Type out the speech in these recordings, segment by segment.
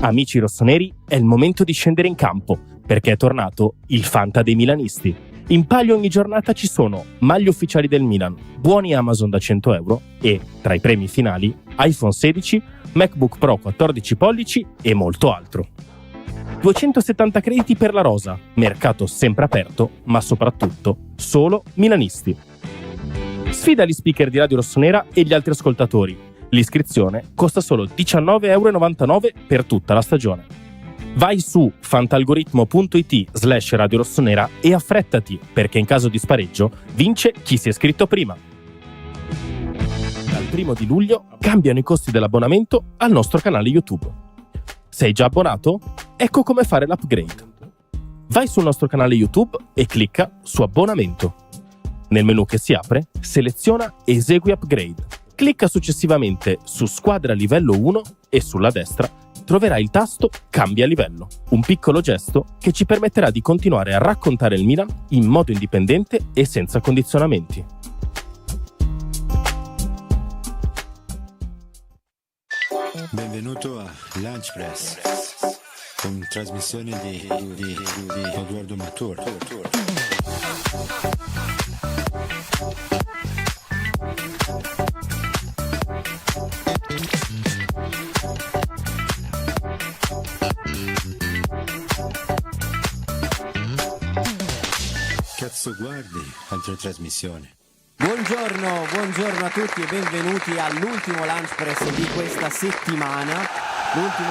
Amici rossoneri, è il momento di scendere in campo, perché è tornato il Fanta dei milanisti. In palio ogni giornata ci sono maglie ufficiali del Milan, buoni Amazon da 100 euro e, tra i premi finali, iPhone 16, MacBook Pro 14 pollici e molto altro. 270 crediti per la rosa, mercato sempre aperto, ma soprattutto solo milanisti. Sfida gli speaker di Radio Rossonera e gli altri ascoltatori. L'iscrizione costa solo 19,99 € per tutta la stagione. Vai su fantalgoritmo.it/Radio Rossonera e affrettati, perché in caso di spareggio vince chi si è iscritto prima. Dal 1 di luglio cambiano i costi dell'abbonamento al nostro canale YouTube. Sei già abbonato? Ecco come fare l'upgrade. Vai sul nostro canale YouTube e clicca su abbonamento. Nel menu che si apre, seleziona Esegui upgrade. Clicca successivamente su Squadra livello 1 e sulla destra troverai il tasto Cambia livello, un piccolo gesto che ci permetterà di continuare a raccontare il Milan in modo indipendente e senza condizionamenti. Benvenuto a Lunch Press, con trasmissione di Edoardo Matur. Cazzo guardi altre trasmissioni. Buongiorno a tutti e benvenuti all'ultimo Lunch Press di questa settimana. L'ultimo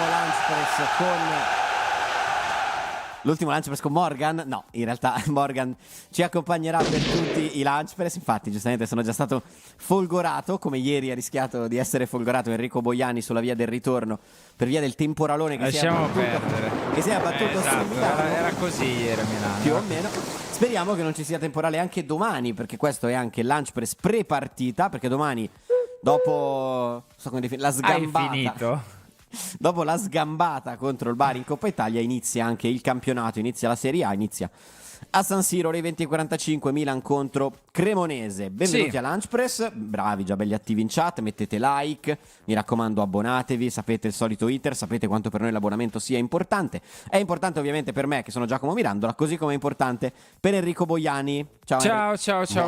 Lunch Press con Morgan. No, in realtà Morgan ci accompagnerà per tutti i Lunch Press. Infatti, giustamente sono già stato folgorato, come ieri ha rischiato di essere folgorato Enrico Boiani sulla via del ritorno per via del temporalone che si è abbattuto su Milano. Era così ieri a Milano. Più o meno. Speriamo che non ci sia temporale anche domani, perché questo è anche Lunch Press pre-partita, perché domani, dopo la sgambata, hai finito? Dopo la sgambata contro il Bari in Coppa Italia inizia anche il campionato, inizia la Serie A, inizia a San Siro alle 20:45 Milan contro Cremonese. Benvenuti a Lunch Press, bravi, già belli attivi in chat, mettete like, mi raccomando abbonatevi, sapete il solito iter, sapete quanto per noi l'abbonamento sia importante. È importante ovviamente per me che sono Giacomo Mirandola, così come è importante per Enrico Boiani. Ciao,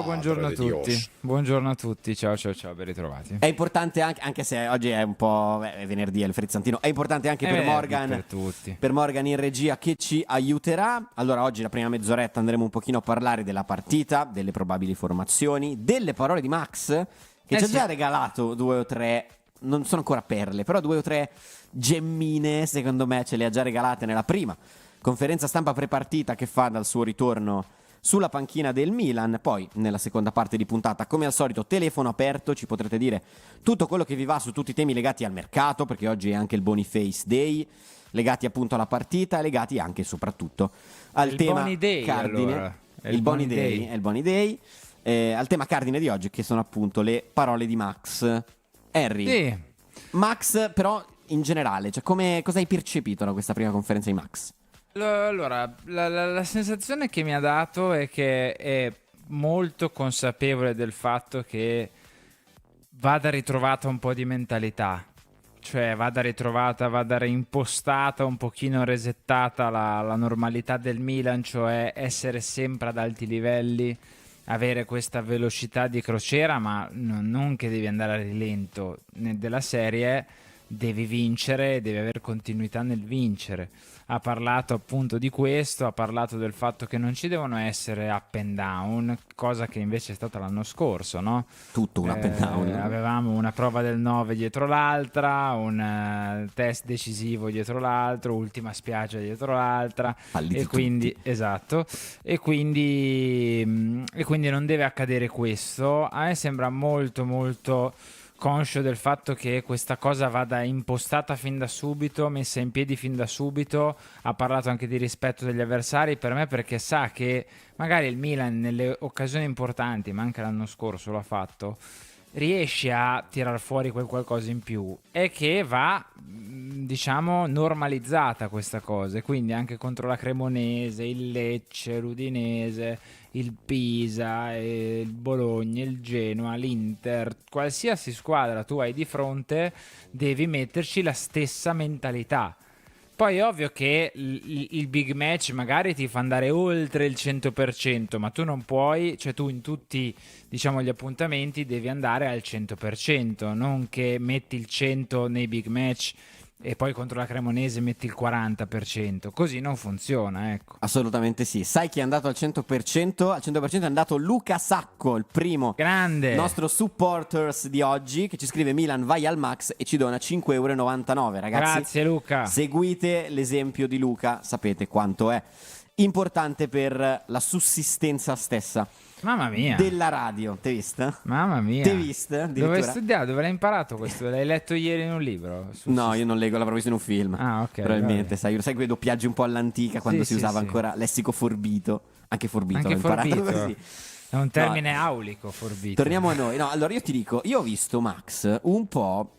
buongiorno a tutti. Buongiorno a tutti, ciao, ben ritrovati. È importante anche se oggi è un po' è venerdì, è il frizzantino, è importante anche per Morgan, per tutti. Per Morgan in regia che ci aiuterà. Allora oggi la prima mezz'oretta andremo un pochino a parlare della partita, delle probabili formazioni, delle parole di Max che ci ha già regalato 2 o 3, non sono ancora perle, però 2 o 3 gemmine secondo me ce le ha già regalate nella prima conferenza stampa prepartita che fa dal suo ritorno sulla panchina del Milan. Poi nella seconda parte di puntata, come al solito, telefono aperto, ci potrete dire tutto quello che vi va su tutti i temi legati al mercato, perché oggi è anche il Boniface Day, legati appunto alla partita e legati anche e soprattutto al tema cardine. Allora. Il Boni Day, al tema cardine di oggi, che sono appunto le parole di Max. Harry, sì. Max però in generale, cioè cosa hai percepito da questa prima conferenza di Max? Allora, la sensazione che mi ha dato è che è molto consapevole del fatto che vada ritrovata un po' di mentalità, cioè vada reimpostata, un pochino resettata la normalità del Milan, cioè essere sempre ad alti livelli, avere questa velocità di crociera, ma non che devi andare a rilento della serie, devi vincere, devi avere continuità nel vincere. Ha parlato appunto di questo, ha parlato del fatto che non ci devono essere up and down, cosa che invece è stata l'anno scorso, no? Tutto un up and down. Avevamo una prova del 9 dietro l'altra, un test decisivo dietro l'altro, ultima spiaggia dietro l'altra, e quindi esatto, e quindi non deve accadere questo. A me sembra molto conscio del fatto che questa cosa vada impostata fin da subito, messa in piedi fin da subito. Ha parlato anche di rispetto degli avversari, per me, perché sa che magari il Milan nelle occasioni importanti, ma anche l'anno scorso l'ha fatto, riesce a tirar fuori quel qualcosa in più, e che va, diciamo, normalizzata questa cosa, e quindi anche contro la Cremonese, il Lecce, l'Udinese, il Pisa, il Bologna, il Genoa, l'Inter, qualsiasi squadra tu hai di fronte, devi metterci la stessa mentalità. Poi è ovvio che il big match magari ti fa andare oltre il 100%, ma tu non puoi, cioè tu in tutti, diciamo, gli appuntamenti devi andare al 100%, non che metti il 100 nei big match e poi contro la Cremonese metti il 40%, così non funziona, ecco. Assolutamente sì. Sai chi è andato al 100%? Al 100% è andato Luca Sacco, il primo Grande nostro supporters di oggi, che ci scrive Milan vai al max e ci dona 5,99 €. Ragazzi, grazie Luca. seguite l'esempio di Luca, sapete quanto è importante per la sussistenza stessa Mamma mia. della radio. T'hai vista? Mamma mia. T'hai vista? Dove hai studiato? Dove l'hai imparato questo? L'hai letto ieri in un libro? No, io non leggo, l'avrò visto in un film. Ah, ok. Probabilmente, sai quei doppiaggi un po' all'antica quando Sì, si sì, usava sì. ancora lessico forbito. Anche forbito, Anche l'ho imparato forbito. così. È un termine No, aulico, forbito. torniamo a noi. No, allora io ti dico, io ho visto Max un po'.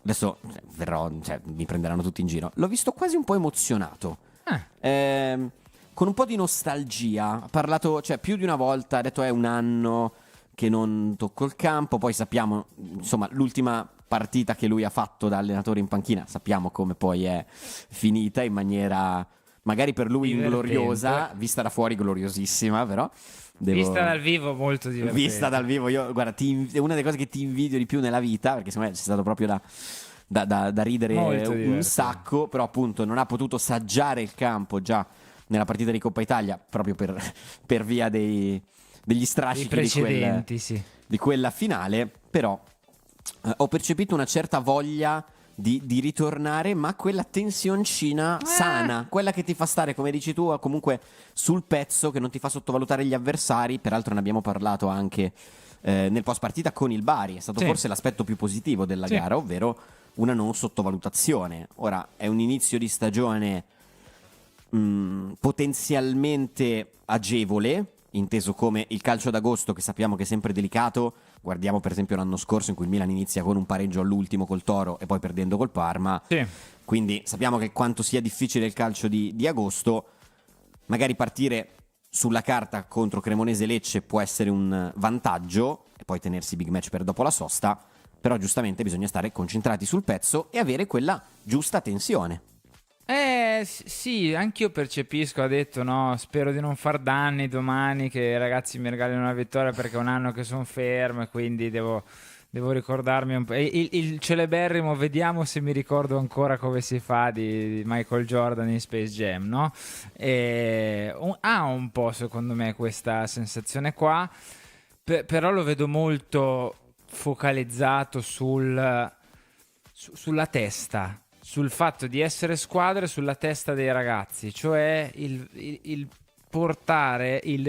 Adesso mi prenderanno tutti in giro. L'ho visto quasi un po' emozionato. Con un po' di nostalgia. Ha parlato, più di una volta, ha detto è un anno che non tocco il campo. Poi sappiamo, insomma, l'ultima partita che lui ha fatto da allenatore in panchina, sappiamo come poi è finita in maniera magari per lui Divertente. ingloriosa, vista da fuori gloriosissima, però Vista dal vivo molto divertente. Vista dal vivo, io guarda, è una delle cose che ti invidio di più nella vita, perché secondo me c'è stato proprio da ridere Molto un divertente. sacco, però appunto non ha potuto saggiare il campo già nella partita di Coppa Italia proprio per via degli I strascichi precedenti, sì. di quella finale, però ho percepito una certa voglia di ritornare, ma quella tensioncina sana, quella che ti fa stare, come dici tu, comunque sul pezzo, che non ti fa sottovalutare gli avversari. Peraltro ne abbiamo parlato anche nel post partita con il Bari, è stato Sì. forse l'aspetto più positivo della Sì. gara, ovvero una non sottovalutazione. Ora è un inizio di stagione potenzialmente agevole, inteso come il calcio d'agosto, che sappiamo che è sempre delicato. Guardiamo per esempio l'anno scorso in cui il Milan inizia con un pareggio all'ultimo col Toro e poi perdendo col Parma. Sì. Quindi sappiamo che quanto sia difficile il calcio di agosto. Magari partire sulla carta contro Cremonese e Lecce può essere un vantaggio e poi tenersi big match per dopo la sosta, però giustamente bisogna stare concentrati sul pezzo e avere quella giusta tensione. Sì, anch'io percepisco, ha detto no, spero di non far danni domani, che i ragazzi mi regalino una vittoria perché è un anno che sono fermo e quindi devo ricordarmi un po'. Il celeberrimo, vediamo se mi ricordo ancora come si fa di Michael Jordan in Space Jam, no? Ha un po' secondo me questa sensazione qua, però lo vedo molto focalizzato sulla testa, sul fatto di essere squadra, sulla testa dei ragazzi, cioè il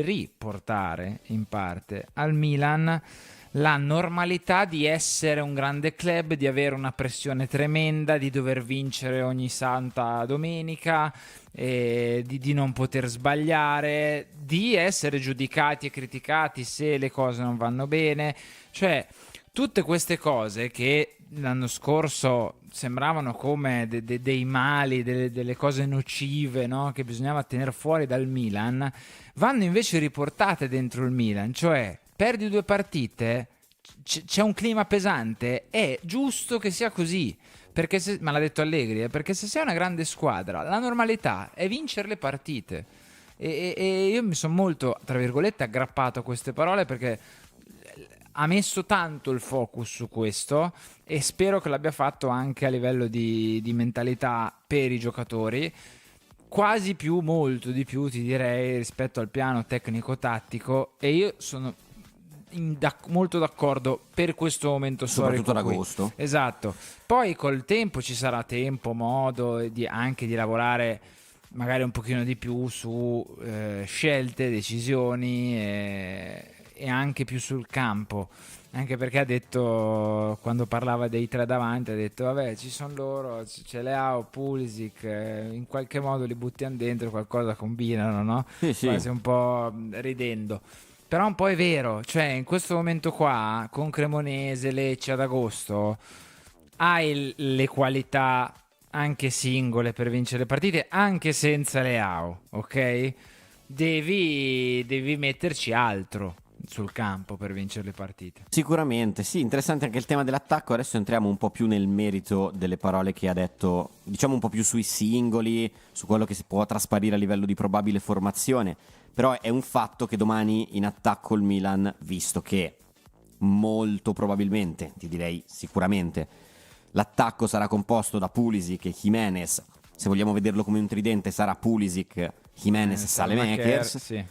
riportare in parte al Milan la normalità di essere un grande club, di avere una pressione tremenda, di dover vincere ogni santa domenica, di non poter sbagliare, di essere giudicati e criticati se le cose non vanno bene, cioè tutte queste cose che l'anno scorso sembravano come dei mali, delle cose nocive, no? Che bisognava tenere fuori dal Milan, vanno invece riportate dentro il Milan, cioè perdi 2 partite, c'è un clima pesante, è giusto che sia così, perché ma l'ha detto Allegri, perché se sei una grande squadra la normalità è vincere le partite, e io mi sono molto, tra virgolette, aggrappato a queste parole, perché ha messo tanto il focus su questo e spero che l'abbia fatto anche a livello di mentalità per i giocatori, quasi molto di più ti direi rispetto al piano tecnico-tattico, e io sono molto d'accordo per questo momento storico. Soprattutto ad agosto. Esatto. Poi col tempo ci sarà tempo, modo anche di lavorare magari un pochino di più su scelte, decisioni e anche più sul campo, anche perché ha detto, quando parlava dei 3 davanti, ha detto vabbè, ci sono loro, c'è Leao, Pulisic, in qualche modo li buttiamo dentro, qualcosa combinano, no? Sì. Quasi un po' ridendo, però un po' è vero, cioè in questo momento qua con Cremonese, Lecce ad agosto hai le qualità anche singole per vincere le partite, anche senza Leao, ok? Devi metterci altro, sul campo per vincere le partite. Sicuramente, sì, interessante anche il tema dell'attacco. Adesso entriamo un po' più nel merito delle parole che ha detto, diciamo un po' più sui singoli, su quello che si può trasparire a livello di probabile formazione. Però è un fatto che domani in attacco il Milan, visto che molto probabilmente, ti direi sicuramente, l'attacco sarà composto da Pulisic e Jimenez. Se vogliamo vederlo come un tridente sarà Pulisic, Jimenez e Saelemaekers, sì.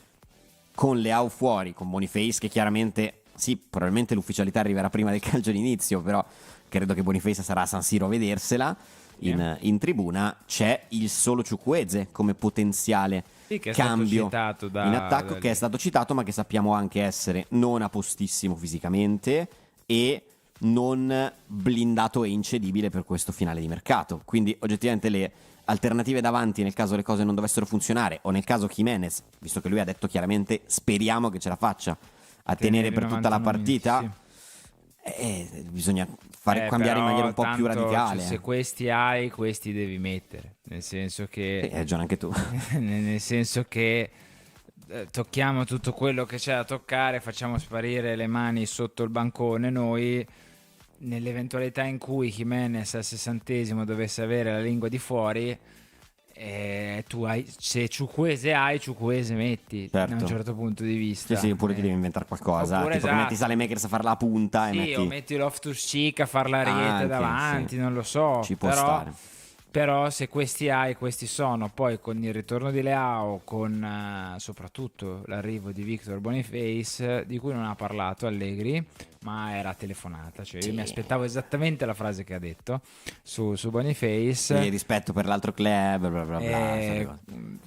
Con Leao fuori, con Boniface che chiaramente, sì, probabilmente l'ufficialità arriverà prima del calcio d'inizio, però credo che Boniface sarà a San Siro a vedersela. In tribuna c'è il solo Chukwueze come potenziale che è cambio stato citato in attacco, che è stato citato, ma che sappiamo anche essere non a postissimo fisicamente e non blindato e incedibile per questo finale di mercato. Quindi oggettivamente le alternative davanti, nel caso le cose non dovessero funzionare, o nel caso Jimenez, visto che lui ha detto chiaramente speriamo che ce la faccia a tenere per tutta la partita, minuti, sì. Bisogna cambiare in maniera un po' più radicale. Se questi hai, questi devi mettere, nel senso che Hai ragione anche tu. nel senso che tocchiamo tutto quello che c'è da toccare, facciamo sparire le mani sotto il bancone noi. Nell'eventualità in cui Jimenez al 60° dovesse avere la lingua di fuori, tu hai, se Chukwueze hai, Chukwueze metti, certo, da un certo punto di vista. Sì, oppure ti devi inventare qualcosa, oppure tipo metti Saelemaekers a fare la punta e o metti Loftus-Cheek a fare la rete anche, davanti, sì. non lo so, Ci può stare. Però se questi hai, questi sono. Poi con il ritorno di Leao, con soprattutto l'arrivo di Victor Boniface, di cui non ha parlato Allegri, ma era telefonata, cioè io mi aspettavo esattamente la frase che ha detto su Boniface. E rispetto per l'altro club, bla bla bla.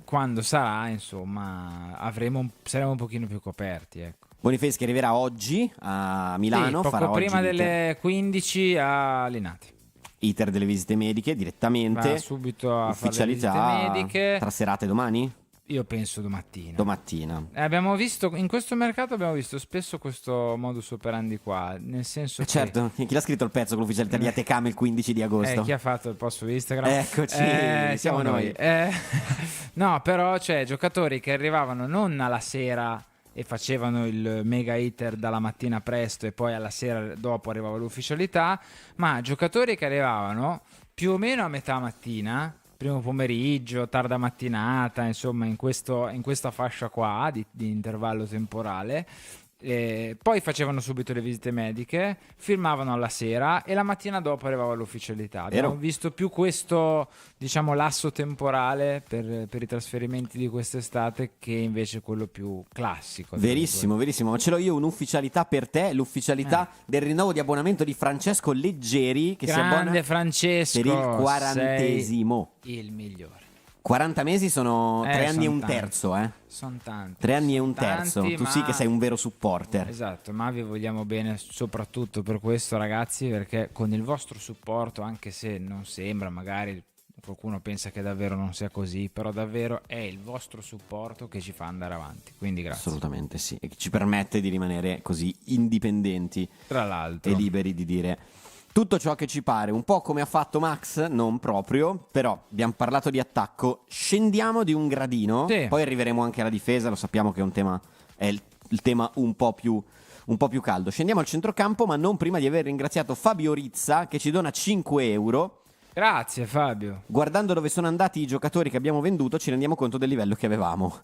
Quando sarà, insomma, saremo un pochino più coperti, ecco. Boniface che arriverà oggi a Milano, sì, farà poco prima oggi delle 15 a Linate. Iter delle visite mediche direttamente. Va subito a ufficialità fare le visite mediche. Tra serate domani? Io penso domattina. Domattina. Abbiamo visto in questo mercato, abbiamo visto spesso questo modus operandi qua, nel senso che certo, chi l'ha scritto il pezzo con l'ufficialità di Atecam il 15 di agosto? Chi ha fatto il post su Instagram? Eccoci, siamo noi. No, però c'è giocatori che arrivavano non alla sera e facevano il mega hitter dalla mattina presto e poi alla sera dopo arrivava l'ufficialità, ma giocatori che arrivavano più o meno a metà mattina, primo pomeriggio, tarda mattinata, insomma in questa fascia qua di intervallo temporale. Poi facevano subito le visite mediche, filmavano alla sera e la mattina dopo arrivava l'ufficialità. Abbiamo visto più questo, diciamo, lasso temporale per i trasferimenti di quest'estate che invece quello più classico. Verissimo, verissimo. Ma ce l'ho io un'ufficialità per te, l'ufficialità del rinnovo di abbonamento di Francesco Leggeri, che si abbona Francesco, per il 40°. Il migliore. 40 mesi sono 3 anni e un tanti. terzo, Sono tanti. 3 anni e un terzo. Tanti, tu sì che sei un vero supporter. Esatto, ma vi vogliamo bene soprattutto per questo, ragazzi, perché con il vostro supporto, anche se non sembra, magari qualcuno pensa che davvero non sia così, però davvero è il vostro supporto che ci fa andare avanti. Quindi grazie. Assolutamente sì, e che ci permette di rimanere così indipendenti, tra l'altro, e liberi di dire tutto ciò che ci pare, un po' come ha fatto Max, non proprio, però abbiamo parlato di attacco, scendiamo di un gradino, sì. Poi arriveremo anche alla difesa, lo sappiamo che è un tema, è il tema un po' più caldo. Scendiamo al centrocampo, ma non prima di aver ringraziato Fabio Rizza che ci dona 5 euro. Grazie Fabio. Guardando dove sono andati i giocatori che abbiamo venduto ci rendiamo conto del livello che avevamo.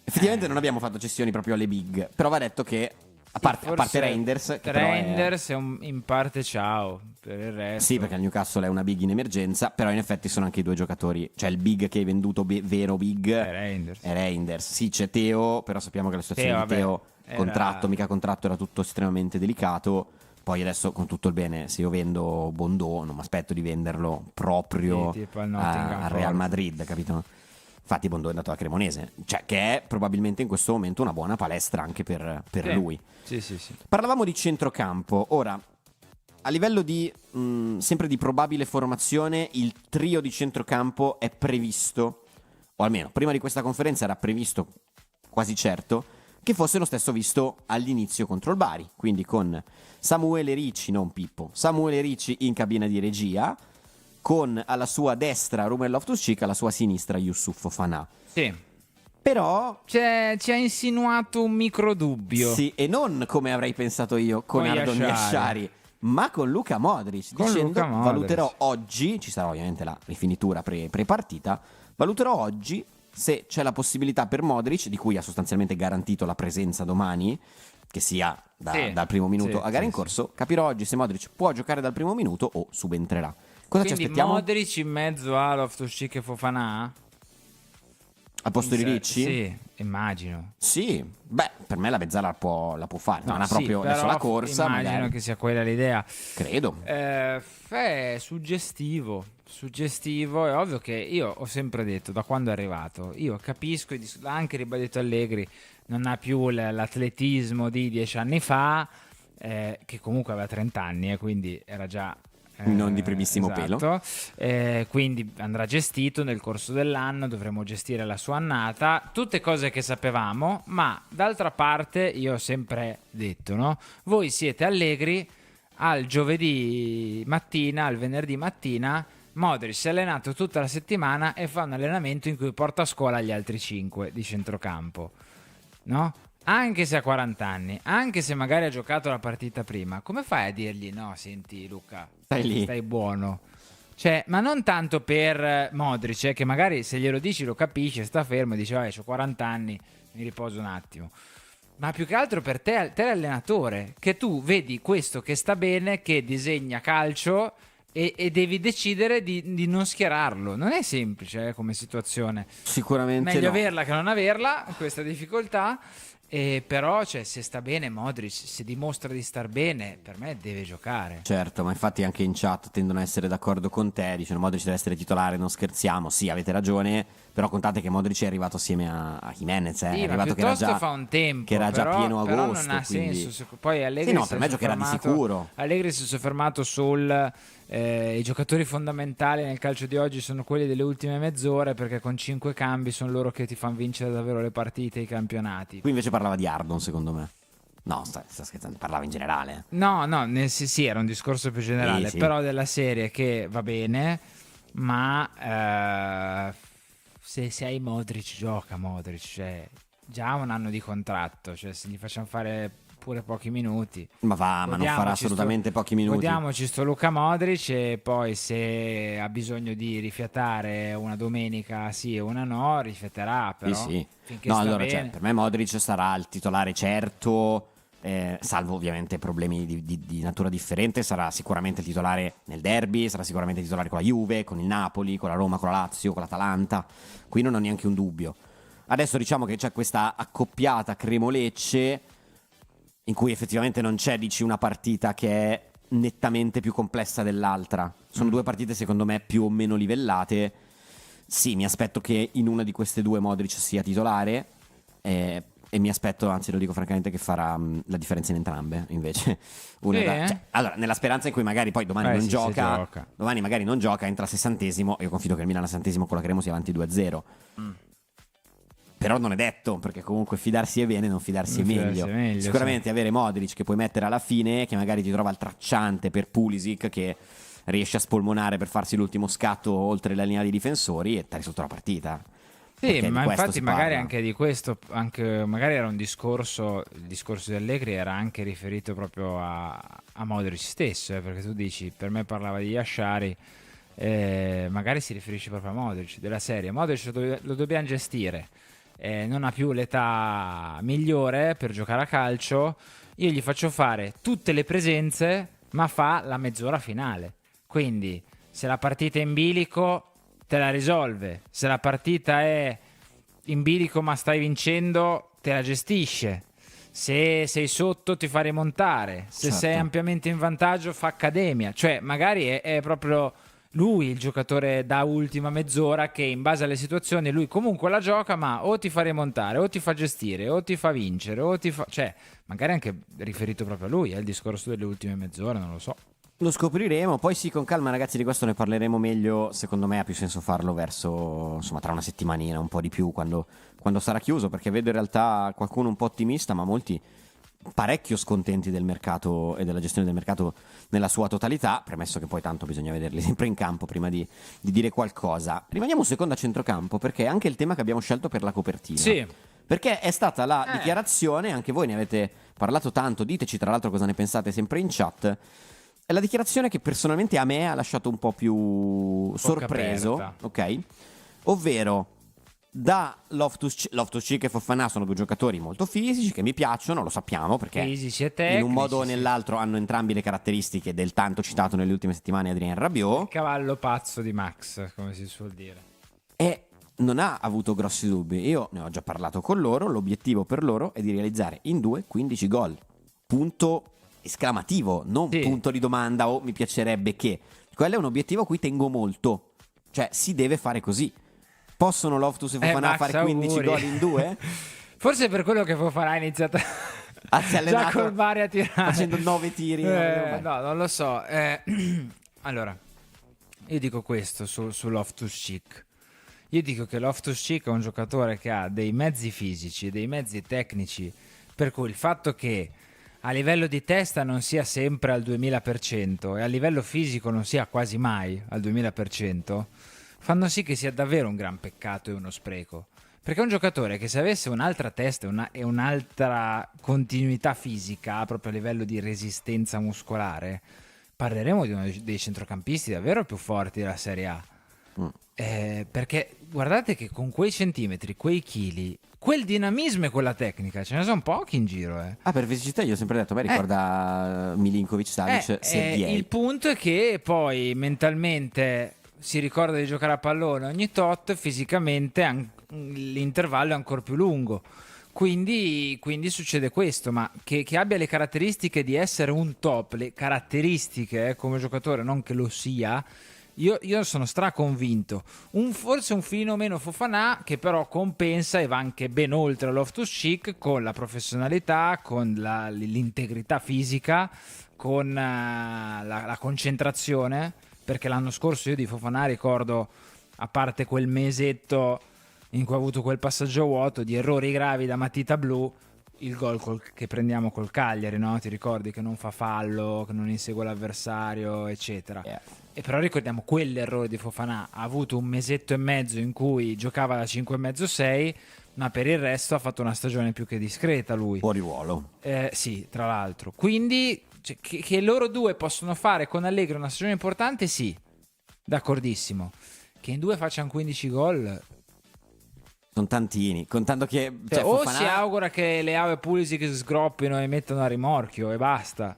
Effettivamente non abbiamo fatto cessioni proprio alle big, però va detto che a parte Reinders, che Reinders è in parte ciao, per il resto sì, perché il Newcastle è una big in emergenza, però in effetti sono anche i due giocatori, cioè il big che hai venduto vero big è Reinders. Sì, c'è Teo, però sappiamo che la situazione di Teo mica contratto, era tutto estremamente delicato. Poi adesso con tutto il bene, se io vendo Bondò non mi aspetto di venderlo proprio al Real Madrid, capito? Infatti Bondò è andato a Cremonese, cioè che è probabilmente in questo momento una buona palestra anche per lui. Sì. Parlavamo di centrocampo. Ora, a livello di sempre di probabile formazione, il trio di centrocampo è previsto, o almeno prima di questa conferenza era previsto quasi certo che fosse lo stesso visto all'inizio contro il Bari, quindi con Samuele Ricci, non Pippo, Samuele Ricci in cabina di regia, con alla sua destra Ruben Loftus-Cheek, alla sua sinistra Youssouf Fofana. Sì. Però ci ha insinuato un micro dubbio. sì, e non come avrei pensato io con Ardon Yashari, ma con Luka Modric, Con dicendo Luka Modric. valuterò oggi, ci sarà ovviamente la rifinitura pre-partita, valuterò oggi se c'è la possibilità per Modric, di cui ha sostanzialmente garantito la presenza domani, che sia dal primo minuto a gara in corso, capirò oggi se Modric può giocare dal primo minuto o subentrerà. Cosa ci Quindi aspettiamo? Modric in mezzo a Loftus-Cheek e Fofana? Al posto di Ricci? Sì, immagino. Sì, beh, per me la mezzala la può fare, non ha sì, proprio adesso però la corsa, immagino magari. che sia quella l'idea. Credo. Suggestivo, è ovvio che io ho sempre detto da quando è arrivato, io capisco, l'ha anche ribadito Allegri, non ha più l'atletismo di 10 anni fa, che comunque aveva 30 anni, quindi era già non di primissimo pelo. Quindi andrà gestito nel corso dell'anno, dovremo gestire la sua annata, tutte cose che sapevamo, ma d'altra parte io ho sempre detto, no? Voi siete allegri, al giovedì mattina, al venerdì mattina Modric si è allenato tutta la settimana e fa un allenamento in cui porta a scuola gli altri 5 di centrocampo, no? Anche se ha 40 anni, anche se magari ha giocato la partita prima, come fai a dirgli no, senti Luca, stai buono? Cioè, ma non tanto per Modric, che magari se glielo dici lo capisce, sta fermo e dice vabbè, ho 40 anni, mi riposo un attimo. Ma più che altro per te allenatore, che tu vedi questo che sta bene, che disegna calcio e devi decidere di non schierarlo. Non è semplice come situazione. Sicuramente meglio no. averla che non averla, questa difficoltà. Però cioè, se sta bene Modric, se dimostra di star bene, per me deve giocare. Certo, ma infatti anche in chat tendono a essere d'accordo con te, dicono Modric deve essere titolare, non scherziamo. Sì, avete ragione, però contate che Modric è arrivato assieme a Jimenez, sì, è arrivato ma piuttosto fa un tempo, che era già pieno agosto, però non ha quindi... senso. Poi Allegri sì, no, per me giocherà di sicuro. Allegri si è soffermato sul i giocatori fondamentali nel calcio di oggi sono quelli delle ultime mezz'ore, perché con 5 cambi sono loro che ti fanno vincere davvero le partite e i campionati. Qui invece parlava di Ardon, secondo me. No, sta scherzando, parlava in generale. No, sì, era un discorso più generale, sì. però della serie che va bene, ma se hai Modric, gioca Modric, cioè già un anno di contratto, cioè se gli facciamo fare pure pochi minuti. Ma non farà assolutamente pochi minuti. Godiamoci sto Luka Modric e poi se ha bisogno di rifiatare una domenica sì e una no, rifiaterà, però sì. finché No, sta allora, bene. cioè, per me Modric sarà il titolare certo, salvo ovviamente problemi di natura differente, sarà sicuramente il titolare nel derby, sarà sicuramente il titolare con la Juve, con il Napoli, con la Roma, con la Lazio, con l'Atalanta. Qui non ho neanche un dubbio. Adesso diciamo che c'è questa accoppiata Cremo-Lecce in cui effettivamente non c'è, dici, una partita che è nettamente più complessa dell'altra. Sono due partite secondo me più o meno livellate. Sì, mi aspetto che in una di queste due Modric sia titolare e mi aspetto, anzi lo dico francamente, che farà la differenza in entrambe invece. Allora, nella speranza in cui magari poi domani non gioca, domani magari non gioca, entra 60esimo, io confido che il Milan a 60esimo con la Cremo sia avanti 2-0. Però non è detto, perché comunque fidarsi è bene, non fidarsi è meglio. Sicuramente avere Modric che puoi mettere alla fine, che magari ti trova il tracciante per Pulisic, che riesce a spolmonare per farsi l'ultimo scatto oltre la linea di difensori e tari sotto la partita. Sì, ma infatti magari parla. anche di questo, anche magari era un discorso, il discorso di Allegri era anche riferito proprio a Modric stesso, perché tu dici, per me parlava di Yashari, magari si riferisce proprio a Modric, della serie. Modric lo dobbiamo gestire. Non ha più l'età migliore per giocare a calcio, io gli faccio fare tutte le presenze ma fa la mezz'ora finale, quindi se la partita è in bilico te la risolve, se la partita è in bilico ma stai vincendo te la gestisce, se sei sotto ti fa rimontare, se sei ampiamente in vantaggio fa accademia, cioè magari è proprio lui il giocatore da ultima mezz'ora che in base alle situazioni lui comunque la gioca, ma o ti fa rimontare o ti fa gestire o ti fa vincere o ti fa, cioè magari anche riferito proprio a lui, è il discorso delle ultime mezz'ore, non lo so. Lo scopriremo, poi sì, con calma ragazzi, di questo ne parleremo meglio. Secondo me ha più senso farlo verso, insomma, tra una settimanina, un po' di più, quando sarà chiuso, perché vedo in realtà qualcuno un po' ottimista, ma molti parecchio scontenti del mercato e della gestione del mercato nella sua totalità, premesso che poi tanto bisogna vederli sempre in campo prima di dire qualcosa. Rimaniamo un secondo a centrocampo, perché è anche il tema che abbiamo scelto per la copertina. Sì. Perché è stata la dichiarazione, anche voi ne avete parlato tanto, diteci tra l'altro cosa ne pensate sempre in chat. È la dichiarazione che personalmente a me ha lasciato un po' più sorpreso, aperta. ok? Ovvero, da Loftus-Cheek e Fofana sono due giocatori molto fisici che mi piacciono, lo sappiamo, perché Fisici e tecnici, in un modo o sì. nell'altro hanno entrambi le caratteristiche del tanto citato nelle ultime settimane Adrien Rabiot. Cavallo pazzo di Max, come si suol dire. E non ha avuto grossi dubbi. Io ne ho già parlato con loro. L'obiettivo per loro è di realizzare in 2 15 gol. Punto esclamativo, non Sì. punto di domanda o mi piacerebbe che. Quello è un obiettivo a cui tengo molto. Cioè, si deve fare così. Possono Loftus e Fofana Max, fare 15 auguri. gol in 2? Forse è per quello che Fofana ha iniziato Si è già allenato col Bari a tirare. facendo 9 tiri. No, non lo so. Allora, io dico questo su Loftus-Cheek. Io dico che Loftus-Cheek è un giocatore che ha dei mezzi fisici, dei mezzi tecnici, per cui il fatto che a livello di testa non sia sempre al 2000% e a livello fisico non sia quasi mai al 2000%, fanno sì che sia davvero un gran peccato e uno spreco. Perché è un giocatore che se avesse un'altra testa e un'altra continuità fisica, proprio a livello di resistenza muscolare, parleremo di uno dei centrocampisti davvero più forti della Serie A. Perché guardate che con quei centimetri, quei chili, quel dinamismo e quella tecnica, ce ne sono pochi in giro. Per fisicità io ho sempre detto, beh, ricorda Milinkovic-Savic, Sergej. Il punto è che poi mentalmente si ricorda di giocare a pallone ogni tot, fisicamente l'intervallo è ancora più lungo. Quindi succede questo, ma che abbia le caratteristiche di essere un top, le caratteristiche come giocatore, non che lo sia. Io sono straconvinto. Forse un filino meno Fofana, che però compensa e va anche ben oltre Loftus-Cheek con la professionalità, con l'integrità fisica, con la concentrazione. Perché l'anno scorso io di Fofana ricordo, a parte quel mesetto in cui ha avuto quel passaggio vuoto di errori gravi da matita blu, il gol che prendiamo col Cagliari, no? Ti ricordi che non fa fallo, che non insegue l'avversario, eccetera. E però ricordiamo quell'errore di Fofana. Ha avuto un mesetto e mezzo in cui giocava da 5,5-6, ma per il resto ha fatto una stagione più che discreta lui. Fuori ruolo. Sì, tra l'altro. Quindi che loro due possono fare con Allegri una stagione importante, sì, d'accordissimo. Che in 2 facciano 15 gol... Sono tantini, contando che o Fofana... si augura che Leao e Pulisic sgroppino e mettano a rimorchio e basta.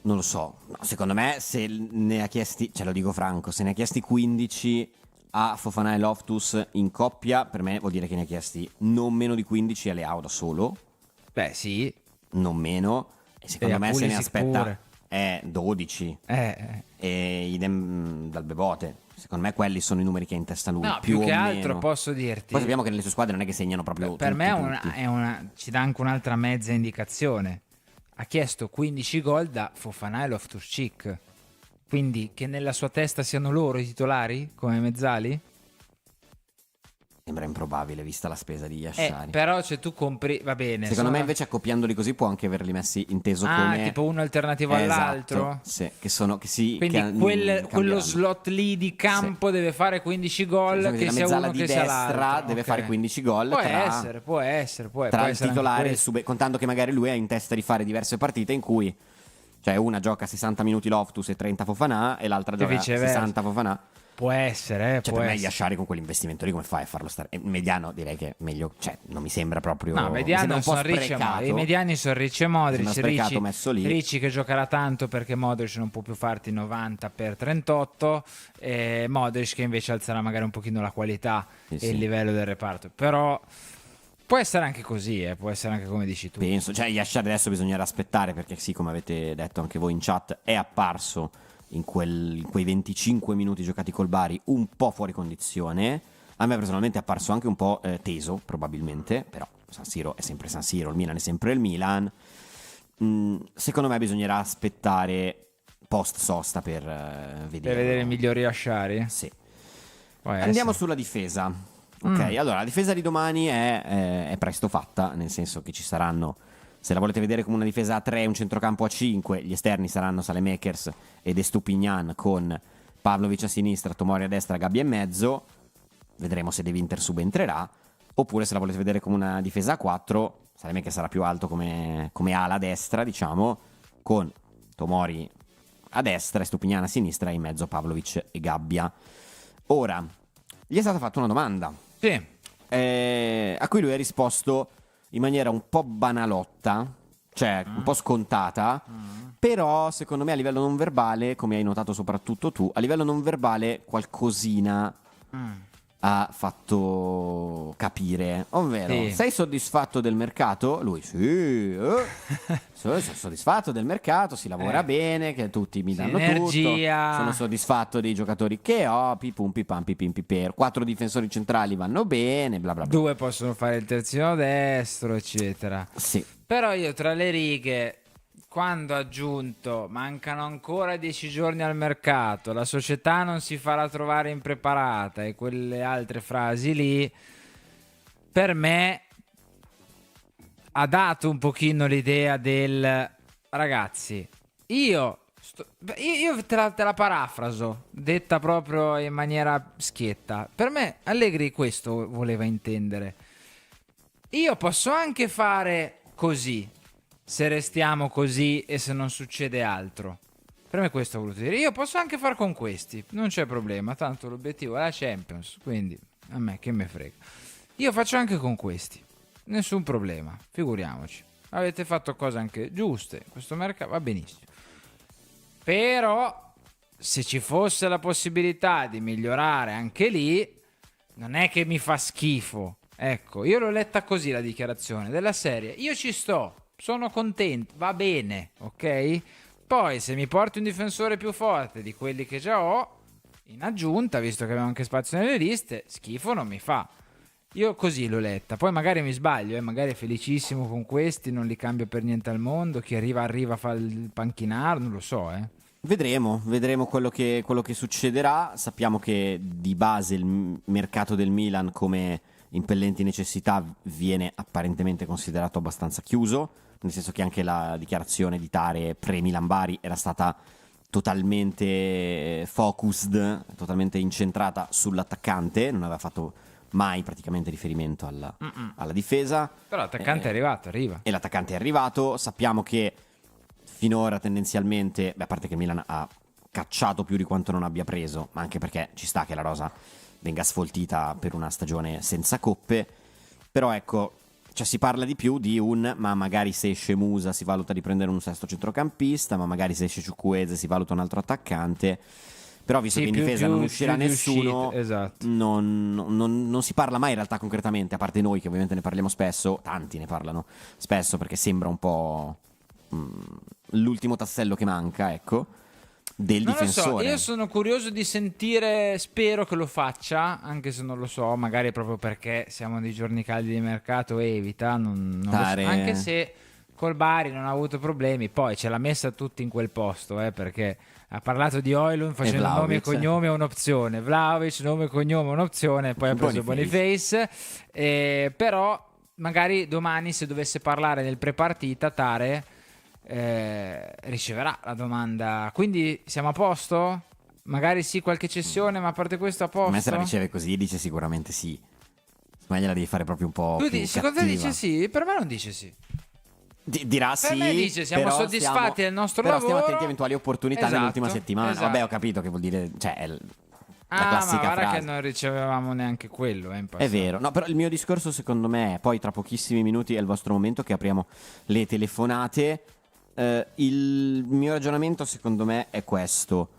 Non lo so, no, secondo me se ne ha chiesti, lo dico franco, se ne ha chiesti 15 a Fofana e Loftus in coppia, per me vuol dire che ne ha chiesti non meno di 15 a Leao da solo. Beh sì. Non meno, e secondo me se ne aspetta 12. E idem dal Bebote. Secondo me quelli sono i numeri che ha in testa lui. No, più che o altro meno. posso dirti. Poi sappiamo che nelle sue squadre non è che segnano proprio per tutti, me ci dà anche un'altra mezza indicazione. Ha chiesto 15 gol da Fofana e Loftus-Cheek. Quindi che nella sua testa siano loro i titolari come mezzali? Sembra improbabile vista la spesa di Yashari. Però se tu compri, va bene. Secondo me invece accoppiandoli così può anche averli messi inteso come tipo uno alternativo all'altro. Sì, Quindi quello slot lì di campo deve fare 15 gol, la che sia mezzala uno di che sia destra l'altro. deve fare 15 gol. Può essere tra il essere titolare e questo. contando che magari lui ha in testa di fare diverse partite in cui una gioca 60 minuti Loftus e 30 Fofana e l'altra gioca viceversa. 60 Fofana. Può essere, per me Yashari con quell'investimento lì come fai a farlo stare? Mediano direi che è meglio, non mi sembra proprio. No, mediano sono Ricci e i mediani sono Ricci e Modric. Ricci che giocherà tanto perché Modric non può più farti 90 per 38 e Modric che invece alzerà magari un pochino la qualità e il livello del reparto. Però può essere anche così, può essere anche come dici tu. Penso, Yashari adesso bisognerà aspettare perché sì, come avete detto anche voi in chat, è apparso in quei 25 minuti giocati col Bari un po' fuori condizione. A me personalmente è apparso anche un po' teso probabilmente, però San Siro è sempre San Siro, il Milan è sempre il Milan. Secondo me bisognerà aspettare post sosta per vedere i migliori Yashari. Sì. Andiamo sulla difesa. Ok, allora la difesa di domani è presto fatta, nel senso che ci saranno Se la volete vedere come una difesa a 3 e un centrocampo a 5, gli esterni saranno Saelemaekers ed Estupinian con Pavlovic a sinistra, Tomori a destra, Gabbia in mezzo. Vedremo se De Winter subentrerà. Oppure se la volete vedere come una difesa a 4, Saelemaekers sarà più alto come ala a destra, diciamo, con Tomori a destra, Estupinian a sinistra e in mezzo Pavlovic e Gabbia. Ora, gli è stata fatta una domanda. Sì. A cui lui ha risposto in maniera un po' banalotta, cioè un po' scontata, però secondo me a livello non verbale, come hai notato soprattutto tu, a livello non verbale qualcosina ha fatto capire, ovvero Sì. sei soddisfatto del mercato? Lui sì, sono soddisfatto del mercato, si lavora bene, che tutti mi danno Sinergia. tutto, sono soddisfatto dei giocatori che ho, pipum pipam pipim piper, 4 difensori centrali vanno bene, bla bla bla. 2 possono fare il terzino destro, eccetera. Sì. Però io tra le righe, quando ha aggiunto mancano ancora 10 giorni al mercato, la società non si farà trovare impreparata e quelle altre frasi lì, per me ha dato un pochino l'idea del ragazzi, io te la parafraso, detta proprio in maniera schietta. Per me Allegri questo voleva intendere. Io posso anche fare così, se restiamo così e se non succede altro. Per me questo ho voluto dire. Io posso anche far con questi, non c'è problema, tanto l'obiettivo è la Champions, quindi a me che me frega. Io faccio anche con questi, nessun problema, figuriamoci. Avete fatto cose anche giuste, questo mercato va benissimo. Però se ci fosse la possibilità di migliorare anche lì, non è che mi fa schifo. Ecco, io l'ho letta così la dichiarazione della serie. Io ci sto, sono contento, va bene, ok? Poi se mi porti un difensore più forte di quelli che già ho, in aggiunta, visto che abbiamo anche spazio nelle liste, schifo non mi fa. Io così l'ho letta, poi magari mi sbaglio, magari è felicissimo con questi, non li cambio per niente al mondo, chi arriva fa il panchinaro, non lo so, Vedremo quello che succederà. Sappiamo che di base il mercato del Milan come impellenti necessità viene apparentemente considerato abbastanza chiuso, nel senso che anche la dichiarazione di Tare pre-Milan Bari era stata totalmente focused, totalmente incentrata sull'attaccante, non aveva fatto mai praticamente riferimento alla difesa. Però l'attaccante è arriva. E l'attaccante è arrivato. Sappiamo che finora tendenzialmente, a parte che il Milan ha cacciato più di quanto non abbia preso, ma anche perché ci sta che la rosa venga sfoltita per una stagione senza coppe, però ecco, cioè si parla di più di ma magari se esce Musa si valuta di prendere un sesto centrocampista, ma magari se esce Ciukwueze si valuta un altro attaccante. Però visto che in difesa non uscirà nessuno, esatto. non si parla mai in realtà concretamente, a parte noi che ovviamente ne parliamo spesso, tanti ne parlano spesso perché sembra un po' l'ultimo tassello che manca, ecco, del non difensore. Lo so, io sono curioso di sentire, spero che lo faccia, anche se non lo so, magari proprio perché siamo dei giorni caldi di mercato, evita, non lo so, anche se col Bari non ha avuto problemi, poi ce l'ha messa tutti in quel posto, perché ha parlato di Højlund facendo nome e cognome è un'opzione, Vlahovic nome e cognome è un'opzione, poi ha preso Boniface, però magari domani se dovesse parlare nel prepartita Tare riceverà la domanda, quindi siamo a posto? Magari sì, qualche cessione, ma a parte questo a posto? Ma se la riceve così dice sicuramente sì, ma gliela devi fare proprio un po' tu più secondo te dice sì? Per me non dice sì. Dirà per me dice siamo soddisfatti del nostro lavoro, stiamo attenti a eventuali opportunità nell'ultima settimana. Esatto. Vabbè, ho capito che vuol dire, cioè è la ma classica guarda frase. che non ricevevamo neanche quello in passato. È vero, no, però il mio discorso secondo me è, poi tra pochissimi minuti è il vostro momento che apriamo le telefonate. Il mio ragionamento secondo me è questo: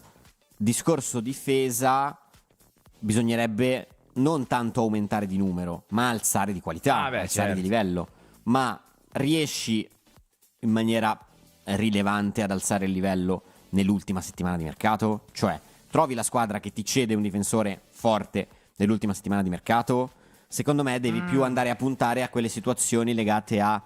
discorso difesa, bisognerebbe non tanto aumentare di numero ma alzare di qualità, alzare di livello. Ma riesci in maniera rilevante ad alzare il livello nell'ultima settimana di mercato? Cioè trovi la squadra che ti cede un difensore forte nell'ultima settimana di mercato? Secondo me devi più andare a puntare a quelle situazioni legate a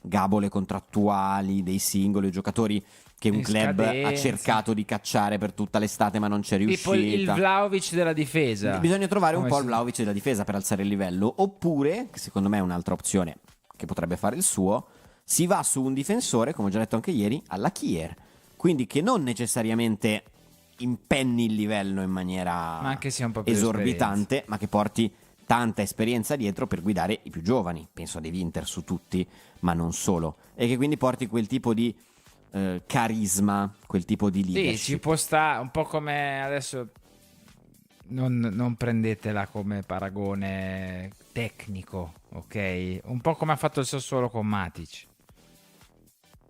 gabole contrattuali dei singoli giocatori che un club ha cercato di cacciare per tutta l'estate ma non c'è riuscita. Tipo il Vlahovic della difesa. Bisogna trovare un po' il Vlahovic della difesa per alzare il livello. Oppure, che secondo me è un'altra opzione che potrebbe fare il suo, si va su un difensore, come ho già detto anche ieri, alla Kier, quindi che non necessariamente impenni il livello in maniera ma anche sia un po' più esorbitante, ma che porti tanta esperienza dietro per guidare i più giovani, penso a De Winter su tutti, ma non solo, e che quindi porti quel tipo di carisma, quel tipo di leadership. Sì, ci può stare, un po' come adesso, non prendetela come paragone tecnico, ok? Un po' come ha fatto il Sassuolo con Matic.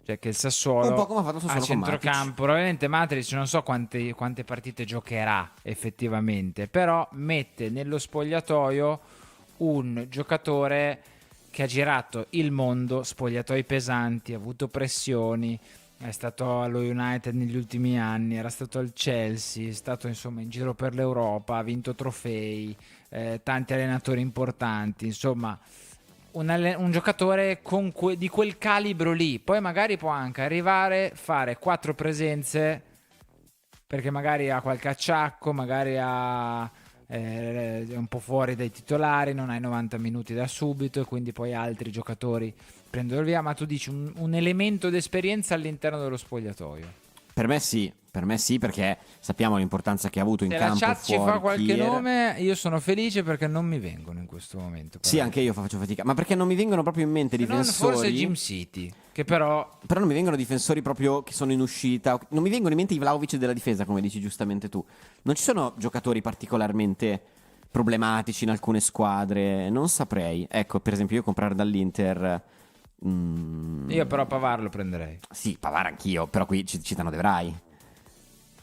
Cioè che il Sassuolo un po' come ha fatto il Sassuolo a con centrocampo, Matic. probabilmente Matic non so quante partite giocherà effettivamente, però mette nello spogliatoio un giocatore che ha girato il mondo, spogliatoi pesanti, ha avuto pressioni, è stato allo United negli ultimi anni, era stato al Chelsea, è stato insomma in giro per l'Europa, ha vinto trofei, tanti allenatori importanti, insomma un giocatore di quel calibro lì. Poi magari può anche arrivare, fare 4 presenze perché magari ha qualche acciacco, magari è un po' fuori dai titolari, non hai 90 minuti da subito e quindi poi altri giocatori prendono via, ma tu dici un elemento d'esperienza all'interno dello spogliatoio. Per me sì, perché sappiamo l'importanza che ha avuto in Se campo. la chat ci fuori, fa qualche Kier. nome, io sono felice perché non mi vengono in questo momento. Sì, anche io faccio fatica, ma perché non mi vengono proprio in mente Se non difensori. forse Jim City, che però non mi vengono difensori proprio che sono in uscita. Non mi vengono in mente i Vlahovic della difesa, come dici giustamente tu. Non ci sono giocatori particolarmente problematici in alcune squadre. Non saprei. Ecco, per esempio, io comprare dall'Inter. Io però Pavard lo prenderei. Sì, Pavard anch'io, però qui citano De Vrij.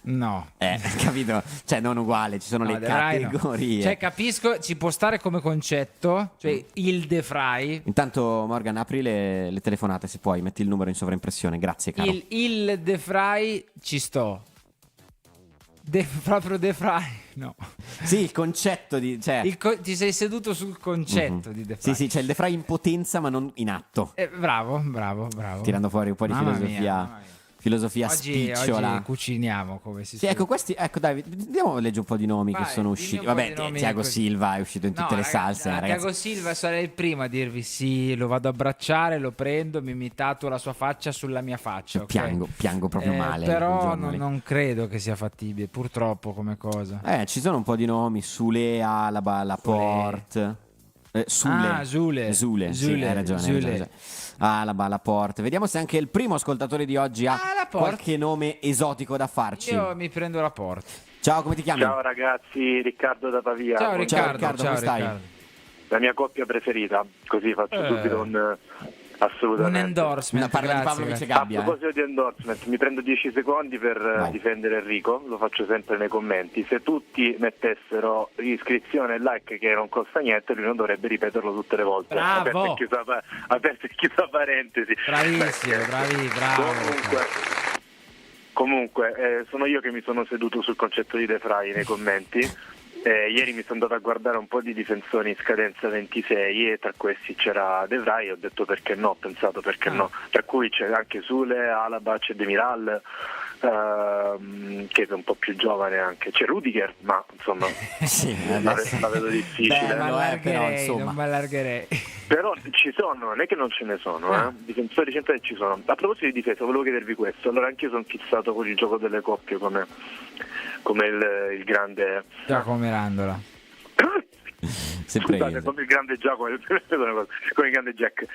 No. Capito? Cioè, non uguale, ci sono le De Vrij no. categorie. Cioè, capisco, ci può stare come concetto, cioè il De Vrij. Intanto, Morgan, apri le telefonate se puoi, metti il numero in sovraimpressione. Grazie, caro. Il De Vrij ci sto. Proprio De Vrij, no. Sì, il concetto di. Cioè... Ti sei seduto sul concetto di De Vrij. Sì, c'è il De Vrij in potenza, ma non in atto. Bravo. Tirando fuori un po' di filosofia. Mia. Filosofia Oggi spicciola. cuciniamo come si Sì, ecco, questi. Ecco, dai, andiamo a leggere un po' di nomi che sono usciti. Vabbè, Thiago Silva è uscito in tutte le salse, ragazzi. Thiago Silva sarei il primo a dirvi sì, lo vado a abbracciare, lo prendo, mi imitato la sua faccia sulla mia faccia. Okay? Piango proprio male. Però non credo che sia fattibile, purtroppo, come cosa. Ci sono un po' di nomi: Sule, Alaba, Laporte. Zule. Sì, hai ragione. Alaba, Laporte. Vediamo se anche il primo ascoltatore di oggi ha qualche nome esotico da farci. Io mi prendo Laporte. Ciao, come ti chiami? Ciao ragazzi, Riccardo da Pavia. Ciao Riccardo, come stai? Riccardo. La mia coppia preferita, così faccio subito assolutamente. Un endorsement. Parla di Pavlovic e Gabbia. A proposito di endorsement, mi prendo 10 secondi per difendere Enrico, lo faccio sempre nei commenti. Se tutti mettessero iscrizione e like, che non costa niente, lui non dovrebbe ripeterlo tutte le volte. Bravo! Aperta e chiusa parentesi. Bravissimo, bravo. Comunque, sono io che mi sono seduto sul concetto di De Vrij nei commenti. Ieri mi sono andato a guardare un po' di difensori in scadenza 26 e tra questi c'era De Vrij, ho detto perché no, ho pensato perché no, tra cui c'è anche Sule, Alaba, c'è Demiral, che è un po' più giovane anche, c'è Rudiger, ma insomma la vedo difficile. Non mi allargherei. Però ci sono, non è che non ce ne sono, difensori centrali ci sono. A proposito di difesa, volevo chiedervi questo. Allora, anch'io sono fissato con il gioco delle coppie come il grande Giacomo Mirandola. Scusate, come il grande Giacomo, come il grande Jack.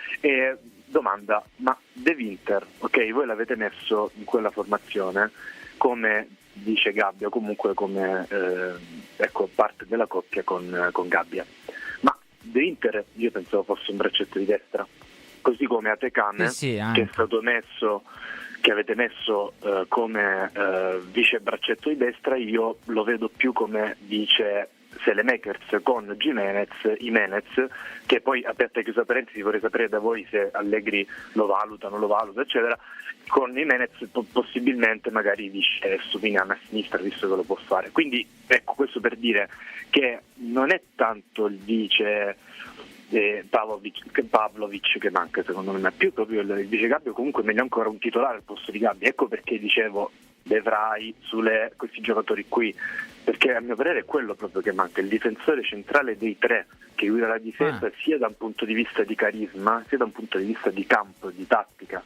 Domanda, ma De Winter, ok, voi l'avete messo in quella formazione come dice Gabbia, comunque come parte della coppia con Gabbia. Ma De Winter io pensavo fosse un braccetto di destra, così come Atekame, che è stato messo, che avete messo come vice braccetto di destra, io lo vedo più come vice Selemakers con Jimenez, che poi, aperta e chiusa parentesi, vorrei sapere da voi se Allegri lo valuta, non lo valuta, eccetera, con Jimenez possibilmente magari vice Stupinian a sinistra, visto che lo può fare. Quindi ecco, questo per dire che non è tanto il vice Pavlovic che manca secondo me, ma più proprio il vice Gabbia, comunque meglio ancora un titolare al posto di Gabbia. Ecco perché dicevo Devrai, Sule, questi giocatori qui, perché a mio parere è quello proprio che manca, il difensore centrale dei tre che guida la difesa sia da un punto di vista di carisma sia da un punto di vista di campo, di tattica,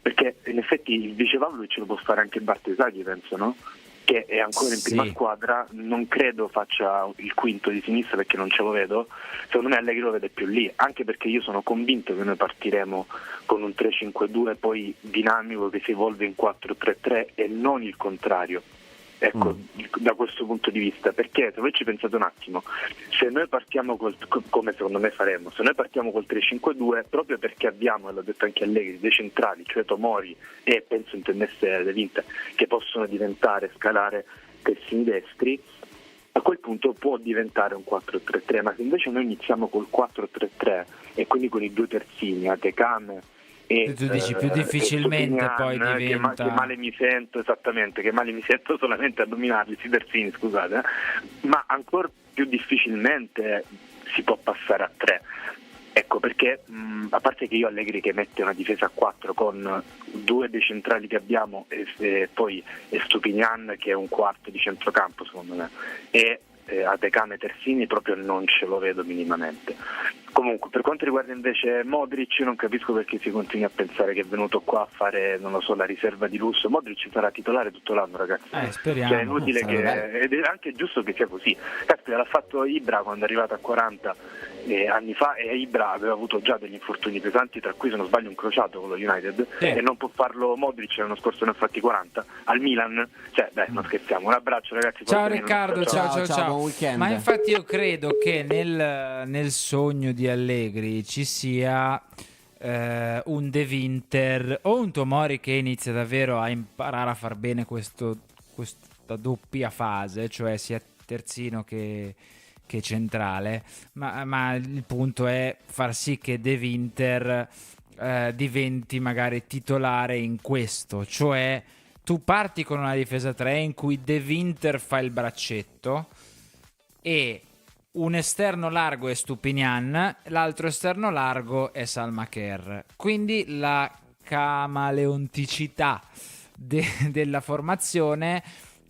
perché in effetti il vice Pavlovic lo può fare anche Bartesaghi, penso, no? Che è ancora in prima squadra, non credo faccia il quinto di sinistra perché non ce lo vedo. Secondo me Allegri lo vede più lì, anche perché io sono convinto che noi partiremo con un 3-5-2 poi dinamico che si evolve in 4-3-3 e non il contrario. Ecco, da questo punto di vista, perché se voi ci pensate un attimo, se noi partiamo come secondo me faremo, se noi partiamo col 3-5-2 proprio perché abbiamo, e l'ho detto anche Allegri, dei centrali, cioè Tomori e penso intendesse De Winter, che possono diventare, scalare terzini destri, a quel punto può diventare un 4-3-3, ma se invece noi iniziamo col 4-3-3 e quindi con i due terzini, Atecame e tu dici più difficilmente poi diventa che male mi sento, esattamente, che male mi sento solamente a dominarli, si terzini, scusate, ma ancora più difficilmente si può passare a 3. Ecco perché a parte che io Allegri che mette una difesa a 4 con due dei centrali che abbiamo e poi Stupinian che è un quarto di centrocampo secondo me, e Atecame Terzini proprio non ce lo vedo minimamente. Comunque per quanto riguarda invece Modric, non capisco perché si continui a pensare che è venuto qua a fare, non lo so, la riserva di lusso. Modric sarà titolare tutto l'anno, ragazzi. Speriamo. Cioè, è inutile ed è anche giusto che sia così. Caspita, l'ha fatto Ibra quando è arrivato a 40 anni fa, e Ibra aveva avuto già degli infortuni pesanti, tra cui se non sbaglio un crociato con lo United, e non può farlo Modric, l'anno scorso ne ha fatti 40 al Milan, cioè dai, non scherziamo. Un abbraccio ragazzi. Ciao Riccardo, ciao. Buon weekend. Ma infatti io credo che nel sogno di Allegri ci sia un De Winter o un Tomori che inizia davvero a imparare a far bene questa doppia fase, cioè sia terzino che centrale, ma il punto è far sì che De Winter diventi magari titolare in questo, cioè tu parti con una difesa 3 in cui De Winter fa il braccetto e un esterno largo è Stupinian, l'altro esterno largo è Salmaker, quindi la camaleonticità della formazione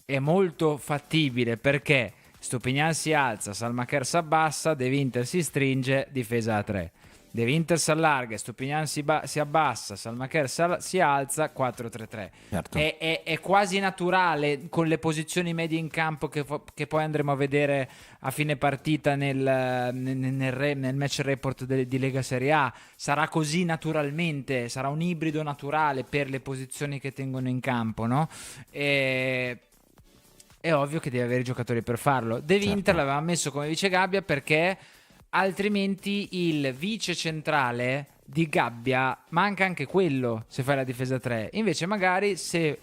è molto fattibile perché Stupinian si alza, Salmaker si abbassa, De Winter si stringe, difesa a 3. De Winter si allarga, Stupinian si abbassa, Salmaker si alza, 4-3-3. Certo. È quasi naturale con le posizioni medie in campo che poi andremo a vedere a fine partita nel match report di Lega Serie A. Sarà così naturalmente, sarà un ibrido naturale per le posizioni che tengono in campo, no? È ovvio che deve avere i giocatori per farlo. De Winter l'aveva messo come vice Gabbia perché altrimenti il vice centrale di Gabbia manca anche quello se fai la difesa 3. Invece magari se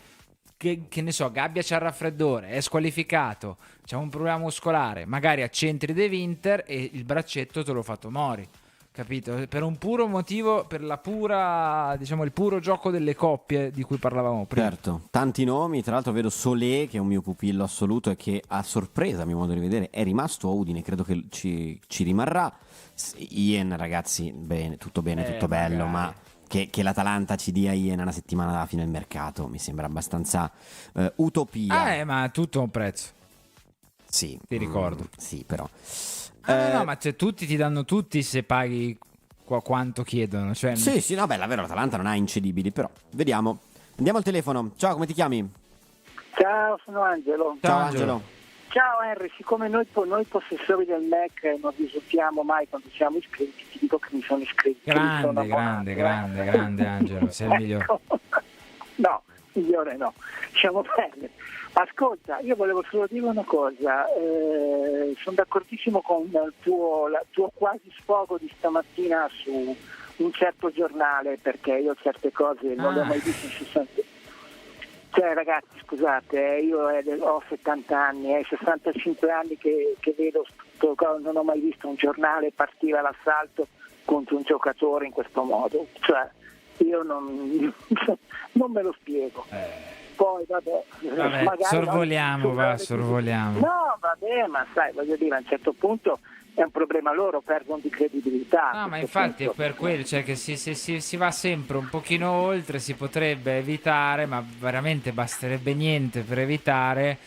che ne so, Gabbia c'ha il raffreddore, è squalificato, c'ha un problema muscolare, magari accentri De Winter e il braccetto te lo fa Tomori. Capito? Per un puro motivo, per la pura, diciamo, il puro gioco delle coppie di cui parlavamo prima. Certo, tanti nomi, tra l'altro vedo Solé che è un mio pupillo assoluto e che a sorpresa, a mio modo di vedere, è rimasto a Udine, credo che ci rimarrà. Ian, ragazzi, bene, tutto bello, magari. ma che l'Atalanta ci dia Ian una settimana dalla fine del mercato mi sembra abbastanza utopia. Ma tutto a un prezzo. Sì, ti ricordo. Sì, però no, ma tutti ti danno tutti se paghi quanto chiedono. Cioè... Sì, no, beh, la vera l'Atalanta non ha incedibili, però vediamo. Andiamo al telefono. Ciao, come ti chiami? Ciao, sono Angelo. Ciao Angelo. Ciao Henry, siccome noi possessori del Mac non risultiamo mai quando siamo iscritti, ti dico che mi sono iscritto. Grande Angelo, sei il migliore. No, migliore no. Diciamo bene. Ascolta, io volevo solo dire una cosa, sono d'accordissimo con il tuo quasi sfogo di stamattina su un certo giornale, perché io certe cose non le ho mai viste in 60. Cioè ragazzi, scusate, io ho 70 anni, 65 anni che vedo non ho mai visto un giornale partire all'assalto contro un giocatore in questo modo, cioè io non me lo spiego. Poi vabbè sorvoliamo. No, vabbè, ma sai, voglio dire, a un certo punto è un problema loro, perdono di credibilità. No, ma infatti punto. è per quello, cioè che si va sempre un pochino oltre, si potrebbe evitare, ma veramente basterebbe niente per evitare.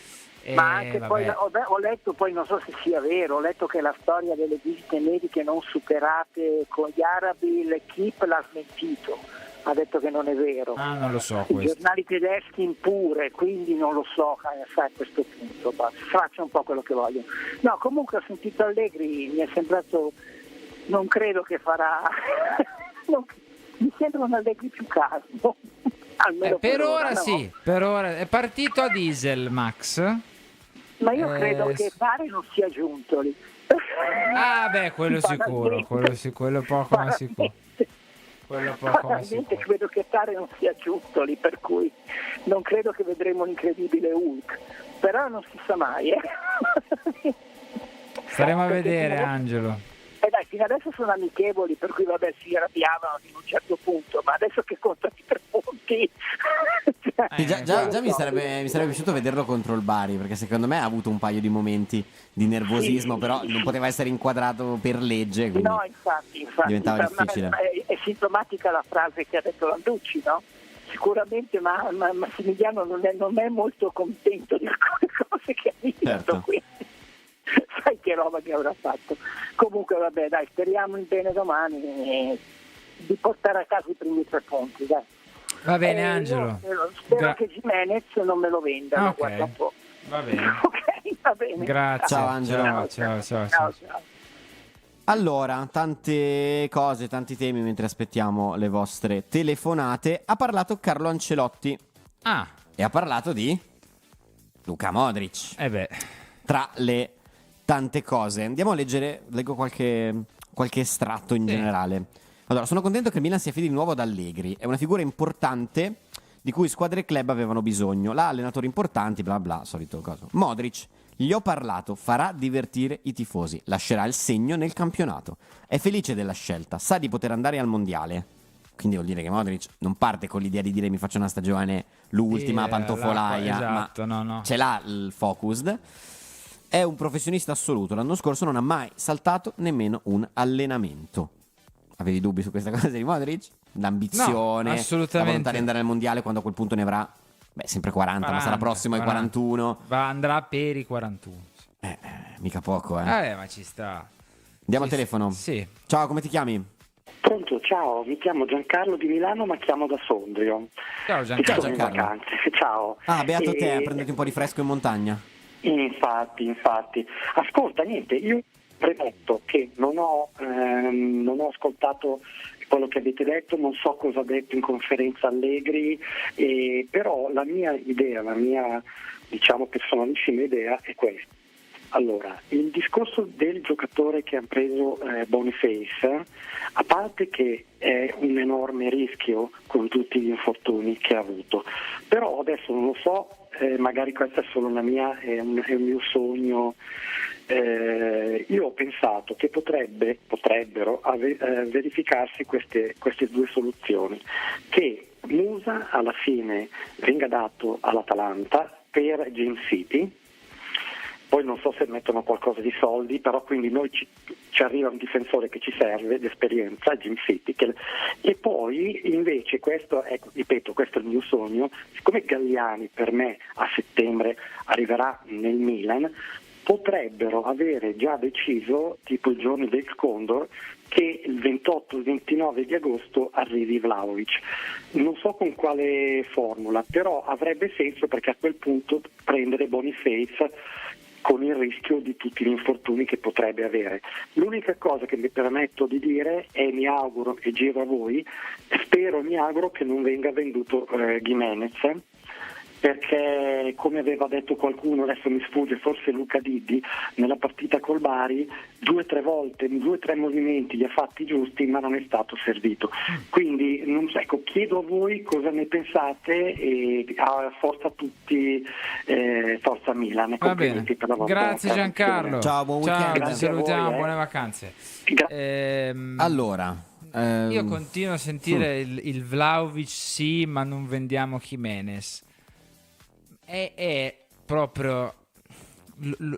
Ma anche vabbè. poi ho letto, poi non so se sia vero, ho letto che la storia delle visite mediche non superate con gli arabi, l'Equipe l'ha smentito, ha detto che non è vero. Ah, non lo so I questo. giornali tedeschi pure, quindi non lo so, sai, a questo punto, faccio un po' quello che voglio. No, comunque ho sentito Allegri, mi è sembrato, non credo che farà, mi sembra un Allegri più calmo. Almeno Per ora no. sì, per ora è partito a diesel, Max. Ma io credo che Pare non sia giunto lì. Ah beh, quello sicuro, quello poco ma sicuro. Quello poco ma sicuro. Credo che Pare non sia giunto lì, per cui non credo che vedremo l'incredibile Hulk. Però non si sa mai, Staremo a vedere, Angelo. Dai, fino adesso sono amichevoli, per cui vabbè si arrabbiavano fino a un certo punto, ma adesso che contano i 3 punti. Già mi sarebbe piaciuto vederlo contro il Bari, perché secondo me ha avuto un paio di momenti di nervosismo, sì, però non poteva essere inquadrato per legge, quindi No, infatti diventava difficile. È sintomatica la frase che ha detto Landucci, no? Sicuramente ma Massimiliano non è molto contento di alcune cose che ha visto, Certo. quindi sai che roba che avrà fatto. Comunque vabbè, dai, speriamo in bene domani di portare a casa i primi 3 punti, dai. Va bene, Angelo. Io spero che Gimenez non me lo vendano, Ok. guarda un po'. Va bene. Ok, va bene. Grazie. Ciao, Angelo. Ciao. Allora, tante cose, tanti temi mentre aspettiamo le vostre telefonate. Ha parlato Carlo Ancelotti Ah, e ha parlato di Luka Modric. beh. Tra le tante cose, andiamo a leggere, leggo qualche estratto in generale. Allora, sono contento che il Milan si affidi di nuovo ad Allegri, è una figura importante di cui squadre e club avevano bisogno, là allenatori importanti, bla bla, solito coso. Modric, gli ho parlato, farà divertire i tifosi, lascerà il segno nel campionato, è felice della scelta, sa di poter andare al mondiale. Quindi vuol dire che Modric non parte con l'idea di dire mi faccio una stagione l'ultima Sì, pantofolaia, esatto, ma no. ce l'ha il focus. È un professionista assoluto. L'anno scorso non ha mai saltato nemmeno un allenamento. Avevi dubbi su questa cosa di Modric? L'ambizione, No, assolutamente. la volontà di andare al mondiale quando a quel punto ne avrà sempre 40, ma sarà prossimo ai 41. Andrà per i 41. Mica poco, Ma ci sta. Andiamo al telefono. Sì. Ciao, come ti chiami? Pronto, ciao, mi chiamo Giancarlo di Milano, ma chiamo da Sondrio. Ciao Sono Giancarlo. in vacanze, ciao. Ah, beato te, E- prenditi un po' di fresco in montagna. Infatti. Ascolta, niente, io premetto che non ho ascoltato quello che avete detto, non so cosa ha detto in conferenza Allegri, però la mia idea, la mia personalissima idea è questa. Allora, il discorso del giocatore che ha preso Boniface, a parte che è un enorme rischio con tutti gli infortuni che ha avuto, però adesso non lo so, magari questa è solo è un mio sogno. Io ho pensato che potrebbero verificarsi queste 2 soluzioni, che Musa alla fine venga dato all'Atalanta per Gym City. Poi non so se mettono qualcosa di soldi, però quindi noi ci arriva un difensore che ci serve, d'esperienza, Jim City, e poi invece questo è il mio sogno, siccome Galliani per me a settembre arriverà nel Milan, potrebbero avere già deciso, tipo i giorni del Condor, che il 28 il 29 di agosto arrivi Vlahovic. Non so con quale formula, però avrebbe senso, perché a quel punto prendere Boniface con il rischio di tutti gli infortuni che potrebbe avere. L'unica cosa che mi permetto di dire è mi auguro, e giro a voi, mi auguro che non venga venduto Gimenez, perché come aveva detto qualcuno, adesso mi sfugge, forse Luca Diddi, nella partita col Bari 2 o 3 volte, in 2 o 3 movimenti li ha fatti giusti, ma non è stato servito. Quindi chiedo a voi cosa ne pensate, e forza tutti, forza Milan. Va bene. Per la vostra Grazie Giancarlo. Ciao, buon weekend. Ti Grazie a salutiamo, voi, buone vacanze. Allora, Io continuo a sentire il Vlahovic sì, ma non vendiamo Jimenez. È proprio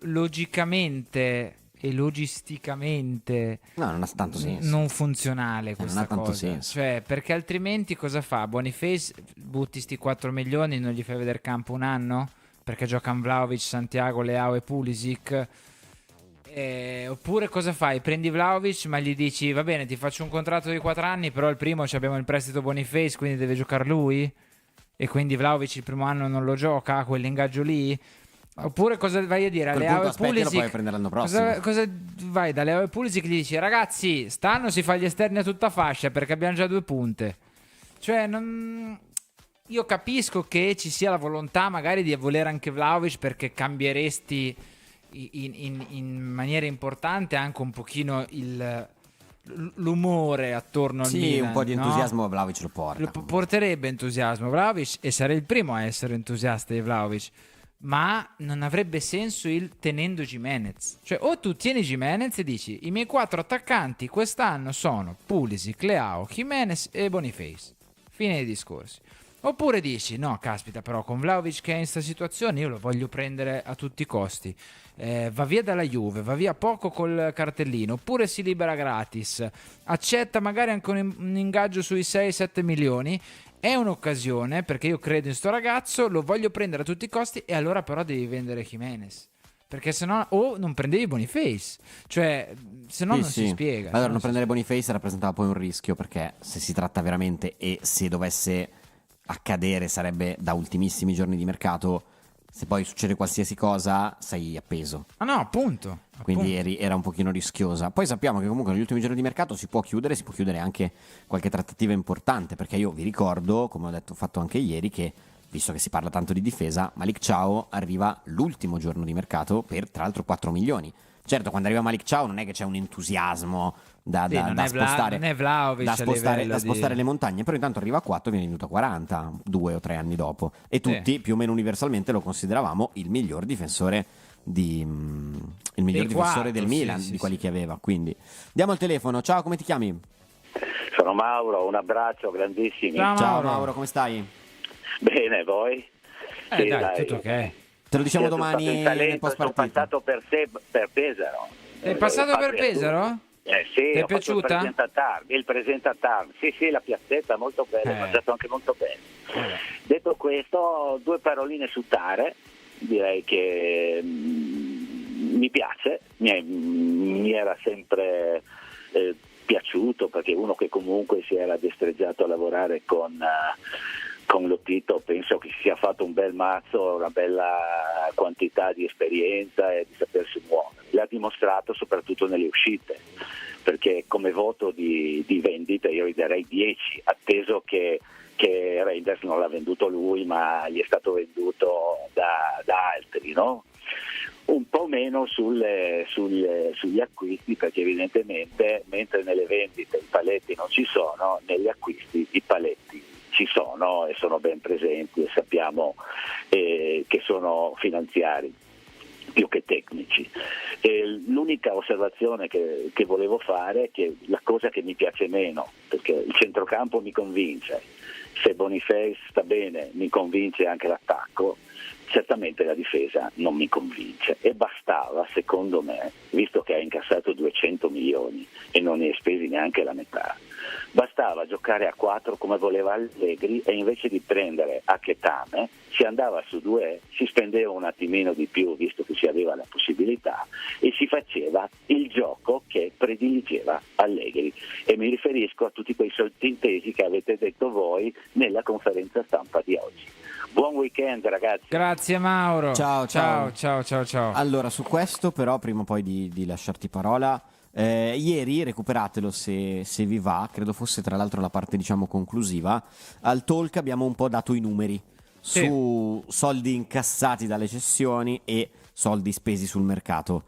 logicamente e logisticamente non ha tanto senso. non funzionale questa non ha tanto cosa. senso. Cioè, perché altrimenti cosa fa? Boniface butti sti 4 milioni, non gli fai vedere campo un anno? Perché giocano Vlahovic, Santiago, Leao e Pulisic. Oppure cosa fai? Prendi Vlahovic ma gli dici va bene, ti faccio un contratto di 4 anni, però il primo abbiamo il prestito Boniface, quindi deve giocare lui, e quindi Vlahovic il primo anno non lo gioca, quell'ingaggio lì. Oppure cosa vai a dire a Leao e Pulisic? Lo puoi prendere l'anno prossimo. Cosa vai da Leao e Pulisic e gli dici ragazzi, stanno si fa gli esterni a tutta fascia perché abbiamo già 2 punte. Cioè io capisco che ci sia la volontà magari di volere anche Vlahovic perché cambieresti in maniera importante anche un pochino l'umore attorno al Milan. Sì, un po' di entusiasmo, no? Vlahovic lo porta. Porterebbe entusiasmo Vlahovic e sarei il primo a essere entusiasta di Vlahovic, ma non avrebbe senso il tenendo Gimenez. Cioè o tu tieni Gimenez e dici i miei 4 attaccanti quest'anno sono Pulisic, Leao, Gimenez e Boniface, fine dei discorsi. Oppure dici no, caspita, però con Vlahovic che è in questa situazione io lo voglio prendere a tutti i costi, va via dalla Juve, va via poco col cartellino, oppure si libera gratis, accetta magari anche un ingaggio sui 6-7 milioni. È un'occasione perché io credo in sto ragazzo, lo voglio prendere a tutti i costi, e allora però devi vendere Gimenez, perché sennò o non prendevi Boniface, cioè sennò non si spiega. Allora non prendere Boniface rappresentava poi un rischio, perché se si tratta veramente, e se dovesse accadere sarebbe da ultimissimi giorni di mercato, se poi succede qualsiasi cosa sei appeso. Ah no, appunto. Quindi era un pochino rischiosa. Poi sappiamo che comunque negli ultimi giorni di mercato si può chiudere anche qualche trattativa importante, perché io vi ricordo, come ho fatto anche ieri, che visto che si parla tanto di difesa, Malik Thiaw arriva l'ultimo giorno di mercato per tra l'altro 4 milioni. Certo, quando arriva Malik Thiaw non è che c'è un entusiasmo da spostare, non è Vlahovic da spostare le montagne, però intanto arriva a 4 e viene venuto a 40 2 o 3 anni dopo, e tutti più o meno universalmente lo consideravamo il miglior difensore difensore del Milan, di quelli che aveva. Quindi diamo il telefono. Ciao, come ti chiami? Sono Mauro, un abbraccio grandissimo. Ciao Mauro, come stai? Bene, voi? Sì, dai, tutto ok. Te lo diciamo domani nel post sono partita. passato per Pesaro. È passato per Pesaro? Sì, ti è ho piaciuta? Il presentatore, sì, la piazzetta molto bella, ho mangiato anche molto bene. Detto questo, 2 paroline su Tare, direi che mi piace, mi era sempre piaciuto, perché uno che comunque si era destreggiato a lavorare con Lotito, penso che si sia fatto un bel mazzo, una bella quantità di esperienza e di sapersi muovere. L'ha dimostrato soprattutto nelle uscite, perché come voto di vendita io gli darei 10, atteso che Reinders non l'ha venduto lui, ma gli è stato venduto da altri, no? Un po' meno sugli acquisti, perché evidentemente mentre nelle vendite i paletti non ci sono, negli acquisti i paletti ci sono e sono ben presenti, e sappiamo che sono finanziari più che tecnici. L'unica osservazione che volevo fare è che la cosa che mi piace meno, perché il centrocampo mi convince, se Boniface sta bene mi convince anche l'attacco, certamente la difesa non mi convince, e bastava, secondo me, visto che ha incassato 200 milioni e non ne ha spesi neanche la metà, bastava giocare a 4 come voleva Allegri, e invece di prendere Aketame si andava su 2, si spendeva un attimino di più visto che si aveva la possibilità, e si faceva il gioco che prediligeva Allegri, e mi riferisco a tutti quei sottintesi che avete detto voi nella conferenza stampa di oggi. Buon weekend, ragazzi. Grazie Mauro. Ciao. Allora, su questo però, prima poi di lasciarti parola, ieri recuperatelo se vi va, credo fosse tra l'altro la parte diciamo conclusiva. Al talk abbiamo un po' dato i numeri su soldi incassati dalle cessioni e soldi spesi sul mercato.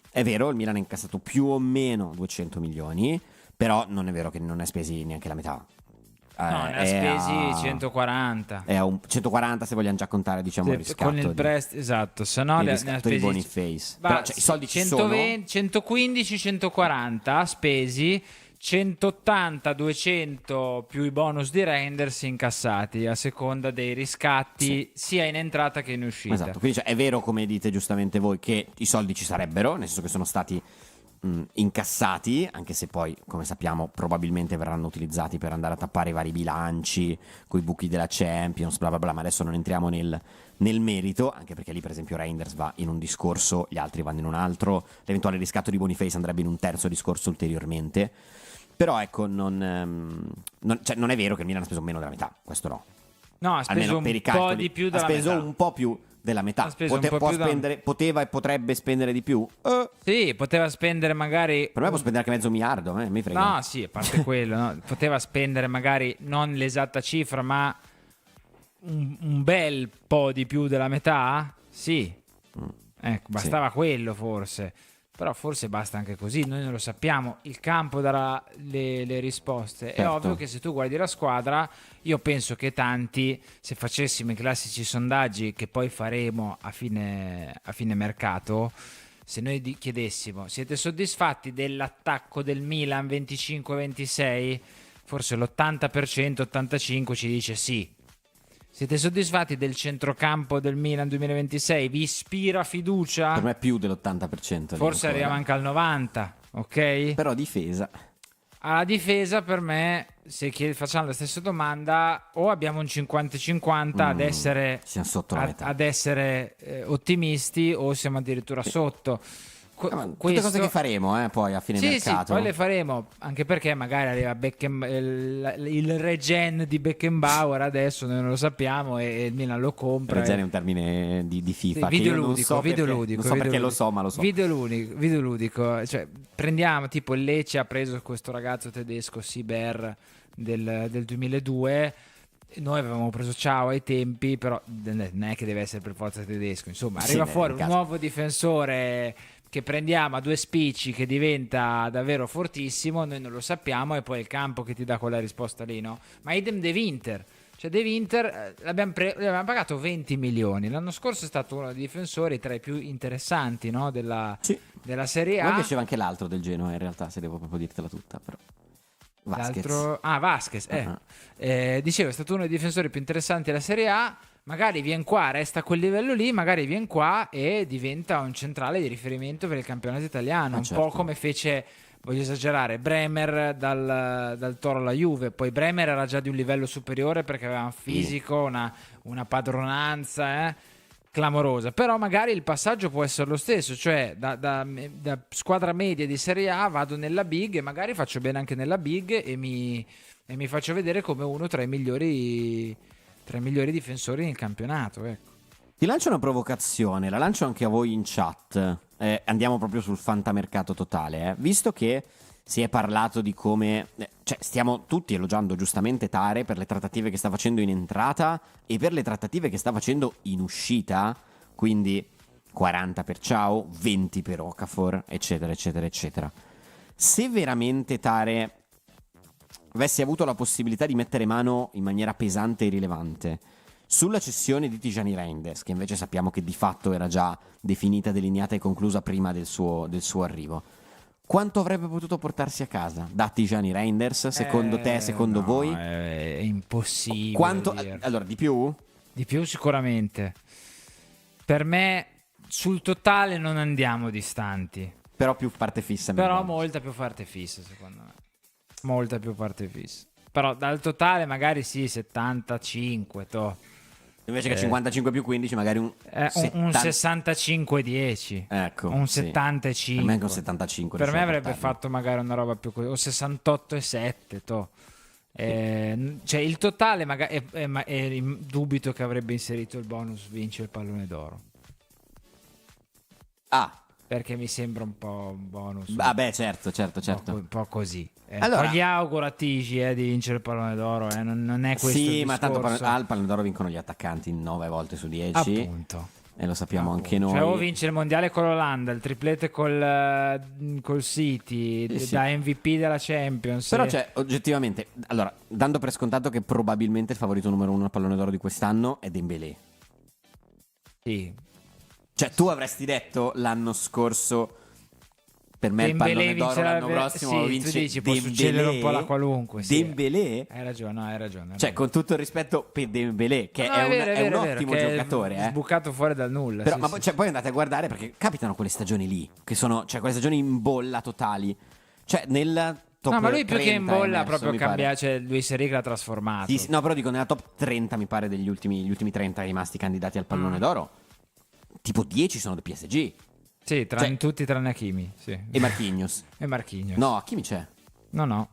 È vero, il Milan ha incassato più o meno 200 milioni, però non è vero che non è spesi neanche la metà. No, ne ha spesi 140. È un 140 se vogliamo già contare, diciamo, il riscatto. Con il prestito, esatto, se no ne ha spesi di Boniface. Però i soldi 120, 115, 140 spesi, 180, 200 più i bonus di Reinders incassati a seconda dei riscatti sia in entrata che in uscita. Esatto, quindi è vero, come dite giustamente voi, che i soldi ci sarebbero, nel senso che sono stati incassati, anche se poi, come sappiamo, probabilmente verranno utilizzati per andare a tappare i vari bilanci, coi buchi della Champions, bla bla bla, ma adesso non entriamo nel merito, anche perché lì per esempio Reinders va in un discorso, gli altri vanno in un altro, l'eventuale riscatto di Boniface andrebbe in un terzo discorso ulteriormente, però ecco, non è vero che il Milan ha speso meno della metà, questo no. No, ha speso un po' di più della metà. Ha speso un po' più della metà. Poteva e potrebbe spendere di più? Sì, poteva spendere magari... Per me può spendere anche $500 miliardo, mi frega. No, sì, a parte quello, no? Poteva spendere magari non l'esatta cifra, ma un bel po' di più della metà? Sì. Ecco, bastava quello forse. Però forse basta anche così, noi non lo sappiamo, il campo darà le risposte. Certo. È ovvio che se tu guardi la squadra, io penso che tanti, se facessimo i classici sondaggi che poi faremo a fine mercato, se noi chiedessimo siete soddisfatti dell'attacco del Milan 25-26, forse l'80%, 85% ci dice sì. Siete soddisfatti del centrocampo del Milan 2026? Vi ispira fiducia? Per me più dell'80%. Forse arriviamo anche al 90%, ok? Però difesa. Alla difesa per me, se facciamo la stessa domanda, o abbiamo un 50-50 ad essere, siamo sotto la metà. ad essere ottimisti, o siamo addirittura sotto. Tutte cose che faremo poi a fine mercato. Sì, poi le faremo, anche perché magari arriva il regen di Beckenbauer adesso, noi non lo sappiamo, e il Milan lo compra. Regen è un termine di FIFA, sì, che io non so perché lo so, ma lo so. Videoludico, cioè prendiamo tipo il Lecce ha preso questo ragazzo tedesco Siber del 2002. Noi avevamo preso Ciao ai tempi, però non è che deve essere per forza tedesco, insomma arriva fuori un nuovo difensore che prendiamo a due spicci, che diventa davvero fortissimo, noi non lo sappiamo, e poi il campo che ti dà quella risposta lì, no? Ma idem De Winter, cioè De Winter l'abbiamo pagato 20 milioni, l'anno scorso è stato uno dei difensori tra i più interessanti, no? della Serie A. Mi piaceva anche l'altro del Genoa in realtà, se devo proprio dirtela tutta, però Vasquez. Dicevo, è stato uno dei difensori più interessanti della Serie A. Magari viene qua, resta a quel livello lì, magari viene qua e diventa un centrale di riferimento per il campionato italiano, certo. Po' come fece, voglio esagerare, Bremer dal Toro alla Juve. Poi Bremer era già di un livello superiore perché aveva un fisico, una padronanza clamorosa, però magari il passaggio può essere lo stesso, cioè da squadra media di Serie A vado nella Big e magari faccio bene anche nella Big e mi faccio vedere come uno tra i migliori difensori nel campionato, ecco. Ti lancio una provocazione, la lancio anche a voi in chat. Andiamo proprio sul fantamercato totale, visto che si è parlato di come stiamo tutti elogiando giustamente Tare per le trattative che sta facendo in entrata e per le trattative che sta facendo in uscita, quindi 40 per Ciao, 20 per Okafor, eccetera eccetera eccetera. Se veramente Tare avessi avuto la possibilità di mettere mano in maniera pesante e rilevante sulla cessione di Tijani Reinders, che invece sappiamo che di fatto era già definita, delineata e conclusa prima del suo arrivo, quanto avrebbe potuto portarsi a casa da Tijani Reinders, secondo te, secondo voi? È impossibile. Quanto? Allora, di più? Di più sicuramente. Per me, sul totale non andiamo distanti. Però più parte fissa. Però molta più parte fissa, secondo me. Molta più parte fissa. Però dal totale magari sì, 75, Invece che 55 più 15 magari un 65-10. Ecco, un 75. Per me anche un 75. Per me avrebbe fatto magari una roba più così, o 68,7 cioè il totale magari è dubito che avrebbe inserito il bonus vince il pallone d'oro. Perché mi sembra un po' un bonus. Certo. Un po' così. Allora, poi gli auguro a Tigi di vincere il pallone d'oro. Non è questo il discorso. Ma tanto al pallone d'oro vincono gli attaccanti 9 volte su 10. Appunto. E lo sappiamo anche noi. Cioè, o vince il mondiale con l'Olanda, il triplete col City, da MVP della Champions. Però oggettivamente, allora, dando per scontato che probabilmente il favorito numero 1 al pallone d'oro di quest'anno è Dembélé. Sì. Cioè, tu avresti detto l'anno scorso Per me il Dembélé pallone d'oro l'anno prossimo lo vince tu dici, può Dembélé. succedere un po' la qualunque. Sì. Dembélé? Hai ragione. Cioè, con tutto il rispetto per Dembélé, che No, è un vero, ottimo che è giocatore, sbucato fuori dal nulla. Però, sì, ma sì. Cioè, poi andate a guardare, perché capitano quelle stagioni lì, che sono, cioè, quelle stagioni in bolla totali. Cioè, nel top 30 No, ma lui più che in bolla ha emerso, proprio mi pare. cambiato, cioè Luis Enrique l'ha trasformato. Sì, no, però dico, nella top 30, mi pare, gli ultimi 30 rimasti candidati al pallone d'oro, tipo 10 sono del PSG. Sì, Cioè- tutti tranne Hakimi, sì. E Marquinhos. E Marquinhos. No, Hakimi c'è. No,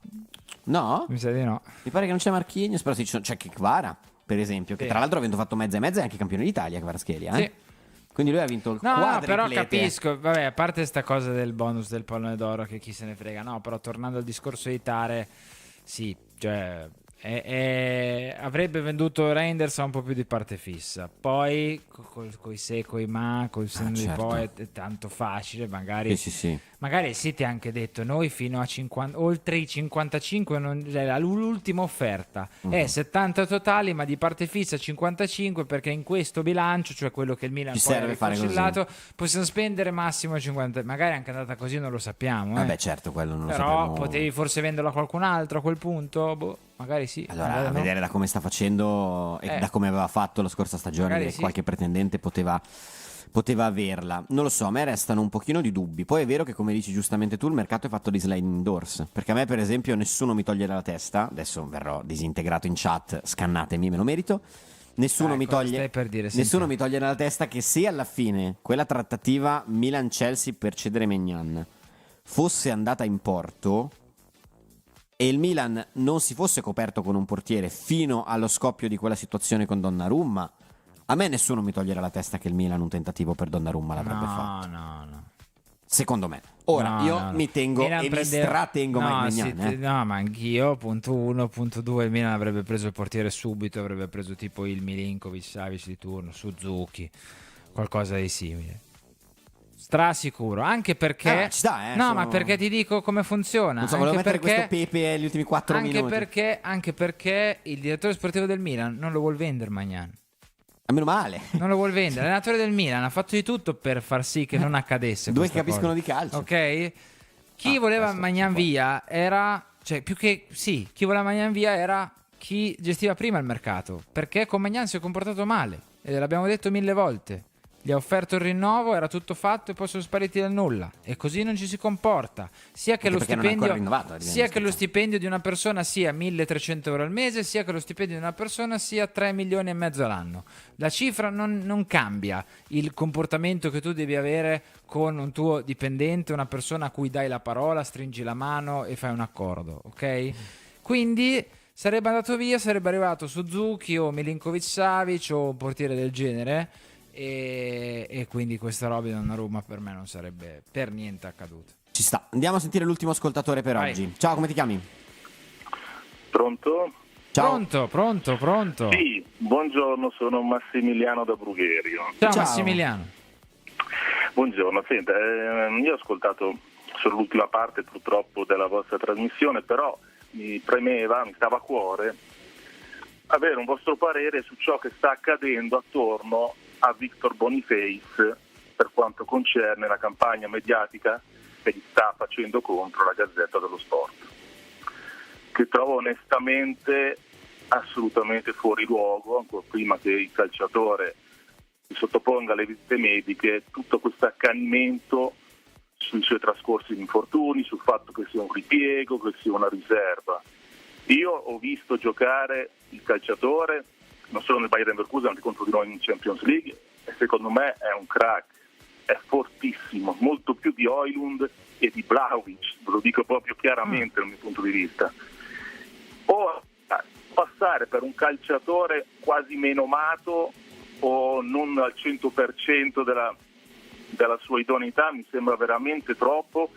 No? mi sa di no. Mi pare che non c'è Marquinhos, però sì, c'è Kvara, per esempio, che Sì. tra l'altro avendo fatto mezza e mezza è anche campione d'Italia, Kvaratskhelia, Sì. Quindi lui ha vinto il No, però quadriplete. capisco, vabbè, a parte sta cosa del bonus del pallone d'oro che chi se ne frega, no, però tornando al discorso di Tare, sì, cioè avrebbe venduto Reinders a un po' più di parte fissa, poi coi se, coi ma, col senno di certo. poi è tanto facile, magari Sì. magari il City ha anche detto noi fino a 50, oltre i 55 cioè, l'ultima offerta è 70 totali, ma di parte fissa 55, perché in questo bilancio, cioè quello che il Milan Ci poi ha serve fare così. rifucillato, possiamo spendere massimo 50, magari è anche andata così, non lo sappiamo, Vabbè, certo, quello non lo però sapremo. potevi forse venderlo a qualcun altro a quel punto, boh, magari sì, Allora, magari a no. vedere da come sta facendo e da come aveva fatto la scorsa stagione, Magari che sì. qualche pretendente poteva averla. Non lo so, a me restano un pochino di dubbi. Poi è vero che, come dici giustamente tu, il mercato è fatto di sliding doors. Perché a me, per esempio, nessuno mi toglie dalla testa. Adesso verrò disintegrato in chat, scannatemi, me lo merito. Nessuno mi cosa toglie. stai per dire? Nessuno Senti. mi toglie dalla testa che se alla fine quella trattativa Milan-Chelsea per cedere Maignan fosse andata in porto e il Milan non si fosse coperto con un portiere fino allo scoppio di quella situazione con Donnarumma, a me nessuno mi toglierà la testa che il Milan un tentativo per Donnarumma l'avrebbe fatto. No. Secondo me. Ora, No, io no. mi tengo Milan e mi prendeva- stratengo no, Maignan. no, ma anch'io, punto 1, punto 2, il Milan avrebbe preso il portiere subito, avrebbe preso tipo il Milinkovic, Savic di turno, Suzuki, qualcosa di simile. Strasicuro, anche perché ci sta, no, sono- ma perché ti dico come funziona. Non so, volevo anche mettere perché, questo Pepe agli ultimi 4 anche minuti. anche perché il direttore sportivo del Milan non lo vuol vendere Maignan. A meno male. Non lo vuol vendere. L'allenatore del Milan ha fatto di tutto per far sì che non accadesse. Due che questa capiscono cosa. di calcio. Ok? Chi voleva questo Maignan si può. via era, cioè, più che sì, chi voleva Maignan via era chi gestiva prima il mercato. Perché con Maignan si è comportato male. E l'abbiamo detto 1000 volte. Gli ha offerto il rinnovo, era tutto fatto e poi sono spariti dal nulla. E così non ci si comporta. Sia che Anche lo perché non è ancora stipendio, rinnovato, sia che lo stipendio di una persona sia 1.300 euro al mese, sia che lo stipendio di una persona sia 3 milioni e mezzo all'anno. La cifra non cambia il comportamento che tu devi avere con un tuo dipendente, una persona a cui dai la parola, stringi la mano e fai un accordo, ok? Quindi sarebbe andato via, sarebbe arrivato Suzuki o Milinkovic Savic o un portiere del genere. E quindi questa roba di Donnarumma per me non sarebbe per niente accaduta. Ci sta. Andiamo a sentire l'ultimo ascoltatore per Vai. oggi. Ciao, come ti chiami? Pronto? Ciao. Pronto. Sì, buongiorno, sono Massimiliano da Brugherio. Ciao Ciao. Massimiliano. Buongiorno, senta, io ho ascoltato solo l'ultima parte purtroppo della vostra trasmissione, però mi stava a cuore avere un vostro parere su ciò che sta accadendo attorno a Victor Boniface per quanto concerne la campagna mediatica che gli sta facendo contro la Gazzetta dello Sport, che trovo onestamente assolutamente fuori luogo, ancora prima che il calciatore si sottoponga alle visite mediche, tutto questo accanimento sui suoi trascorsi di infortuni, sul fatto che sia un ripiego, che sia una riserva. Io ho visto giocare il calciatore non solo nel Bayern Leverkusen, anche contro di noi in Champions League, e secondo me è un crack, è fortissimo, molto più di Højlund e di Vlahovic, ve lo dico proprio chiaramente dal mio punto di vista. O passare per un calciatore quasi menomato o non al 100% della sua idoneità mi sembra veramente troppo.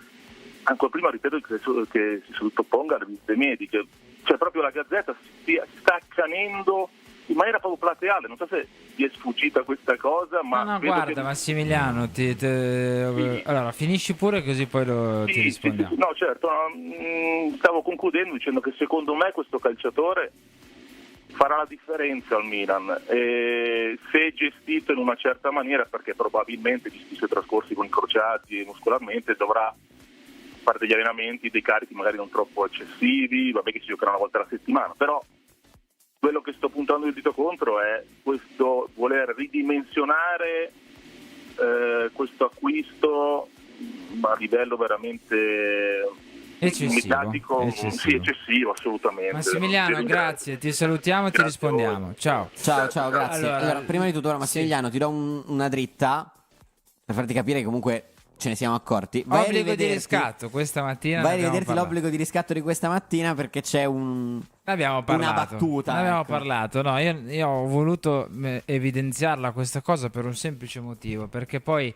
Ancora prima ripeto che si sottoponga alle visite mediche, cioè proprio la Gazzetta si sta accanendo in maniera proprio plateale. Non so se vi è sfuggita questa cosa, ma No, vedo guarda che... Massimiliano, allora finisci pure così poi ti rispondiamo. Sì. No, certo, stavo concludendo dicendo che secondo me questo calciatore farà la differenza al Milan, se gestito in una certa maniera, perché probabilmente visti i suoi trascorsi con i crociati e muscolarmente dovrà parte degli allenamenti, dei carichi magari non troppo eccessivi, vabbè che si giocherà una volta alla settimana, però quello che sto puntando il dito contro è questo voler ridimensionare questo acquisto a livello veramente mediatico, sì, eccessivo, assolutamente. Massimiliano, grazie, ti salutiamo e ti rispondiamo. Ciao, grazie. Allora, prima di tutto, Massimiliano, ti do una dritta per farti capire che comunque ce ne siamo accorti. Obbligo di riscatto questa mattina. Vai a rivederti l'obbligo di riscatto di questa mattina, perché c'è una battuta. Ne abbiamo parlato. No, io ho voluto evidenziarla questa cosa per un semplice motivo, perché poi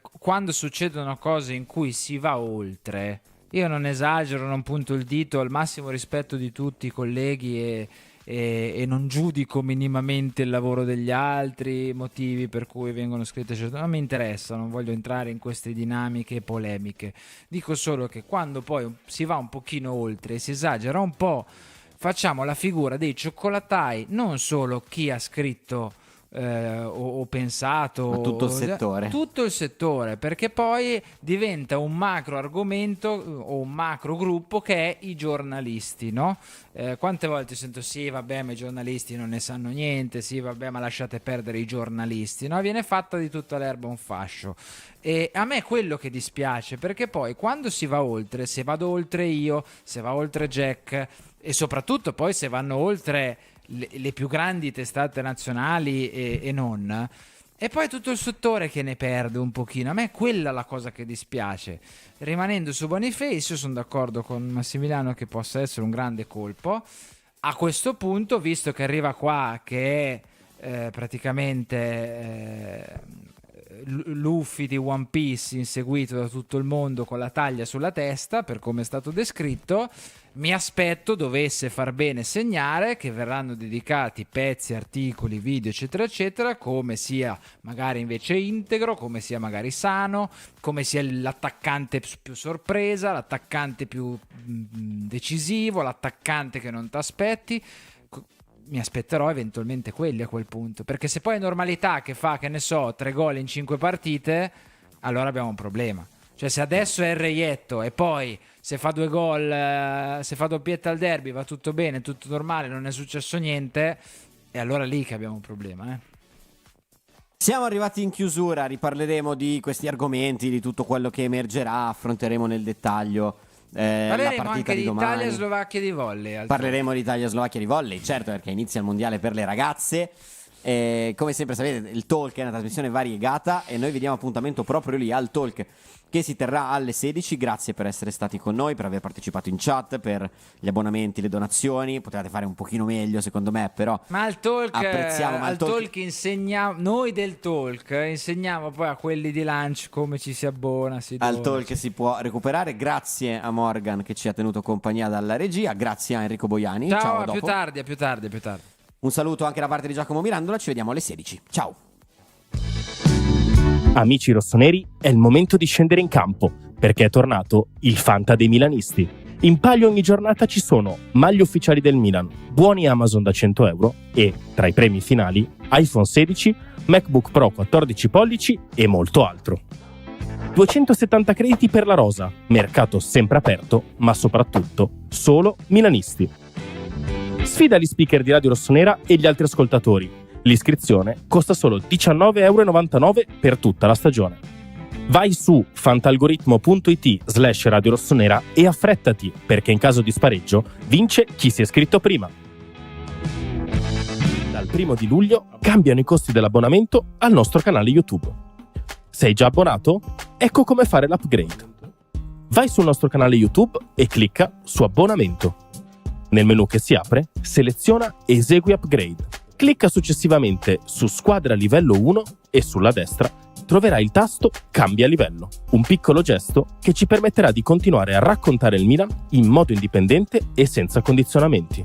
quando succedono cose in cui si va oltre, io non esagero, non punto il dito, al massimo rispetto di tutti i colleghi e non giudico minimamente il lavoro degli altri, motivi per cui vengono scritte certe, non mi interessa, non voglio entrare in queste dinamiche e polemiche. Dico solo che quando poi si va un pochino oltre e si esagera un po', facciamo la figura dei cioccolatai, non solo chi ha scritto o pensato, ma tutto il settore, perché poi diventa un macro argomento o un macro gruppo che è i giornalisti, no? Quante volte sento sì vabbè ma i giornalisti non ne sanno niente, sì vabbè ma lasciate perdere i giornalisti, no? Viene fatta di tutta l'erba un fascio, e a me è quello che dispiace, perché poi quando si va oltre, se vado oltre io, se va oltre Jack e soprattutto poi se vanno oltre le più grandi testate nazionali e non, e poi tutto il settore che ne perde un pochino. A me è quella la cosa che dispiace. Rimanendo su Boniface, io sono d'accordo con Massimiliano che possa essere un grande colpo. A questo punto, visto che arriva qua che è praticamente Luffy di One Piece inseguito da tutto il mondo con la taglia sulla testa, per come è stato descritto, mi aspetto dovesse far bene segnare che verranno dedicati pezzi, articoli, video eccetera eccetera, come sia magari invece integro, come sia magari sano, come sia l'attaccante più sorpresa, l'attaccante più decisivo, l'attaccante che non ti aspetti. Mi aspetterò eventualmente quelli a quel punto, perché se poi è normalità che fa, che ne so, 3 gol in 5 partite, allora abbiamo un problema. Cioè se adesso è il reietto e poi se fa 2 gol, se fa doppietta al derby, va tutto bene, tutto normale, non è successo niente, è allora lì che abbiamo un problema. Siamo arrivati in chiusura, riparleremo di questi argomenti, di tutto quello che emergerà, affronteremo nel dettaglio la partita anche di domani. Italia e Slovacchia di volley. Parleremo di Italia e Slovacchia di volley, certo, perché inizia il mondiale per le ragazze. Come sempre sapete, il Talk è una trasmissione variegata e noi vi diamo appuntamento proprio lì al Talk, che si terrà alle 16. Grazie per essere stati con noi, per aver partecipato in chat, per gli abbonamenti, le donazioni. Potevate fare un pochino meglio secondo me, però ma al Talk apprezziamo. Al talk insegniamo, noi del Talk insegniamo poi a quelli di Lunch come ci si abbona, al Talk si può recuperare. Grazie a Morgan che ci ha tenuto compagnia dalla regia, grazie a Enrico Boiani. Ciao, a più tardi. Un saluto anche da parte di Giacomo Mirandola, ci vediamo alle 16. Ciao. Amici rossoneri, è il momento di scendere in campo, perché è tornato il Fanta dei milanisti. In palio ogni giornata ci sono maglie ufficiali del Milan, buoni Amazon da 100 euro e, tra i premi finali, iPhone 16, MacBook Pro 14 pollici e molto altro. 270 crediti per la rosa, mercato sempre aperto, ma soprattutto solo milanisti. Sfida gli speaker di Radio Rossonera e gli altri ascoltatori. L'iscrizione costa solo 19,99 € per tutta la stagione. Vai su fantalgoritmo.it/Radio Rossonera e affrettati, perché in caso di spareggio vince chi si è iscritto prima. Dal 1 di luglio cambiano i costi dell'abbonamento al nostro canale YouTube. Sei già abbonato? Ecco come fare l'upgrade. Vai sul nostro canale YouTube e clicca su abbonamento. Nel menu che si apre, seleziona Esegui upgrade. Clicca successivamente su Squadra livello 1 e sulla destra troverai il tasto Cambia livello, un piccolo gesto che ci permetterà di continuare a raccontare il Milan in modo indipendente e senza condizionamenti.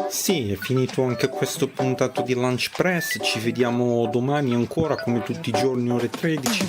Sì, è finito anche questo puntato di Lunch Press, ci vediamo domani ancora come tutti i giorni ore 13.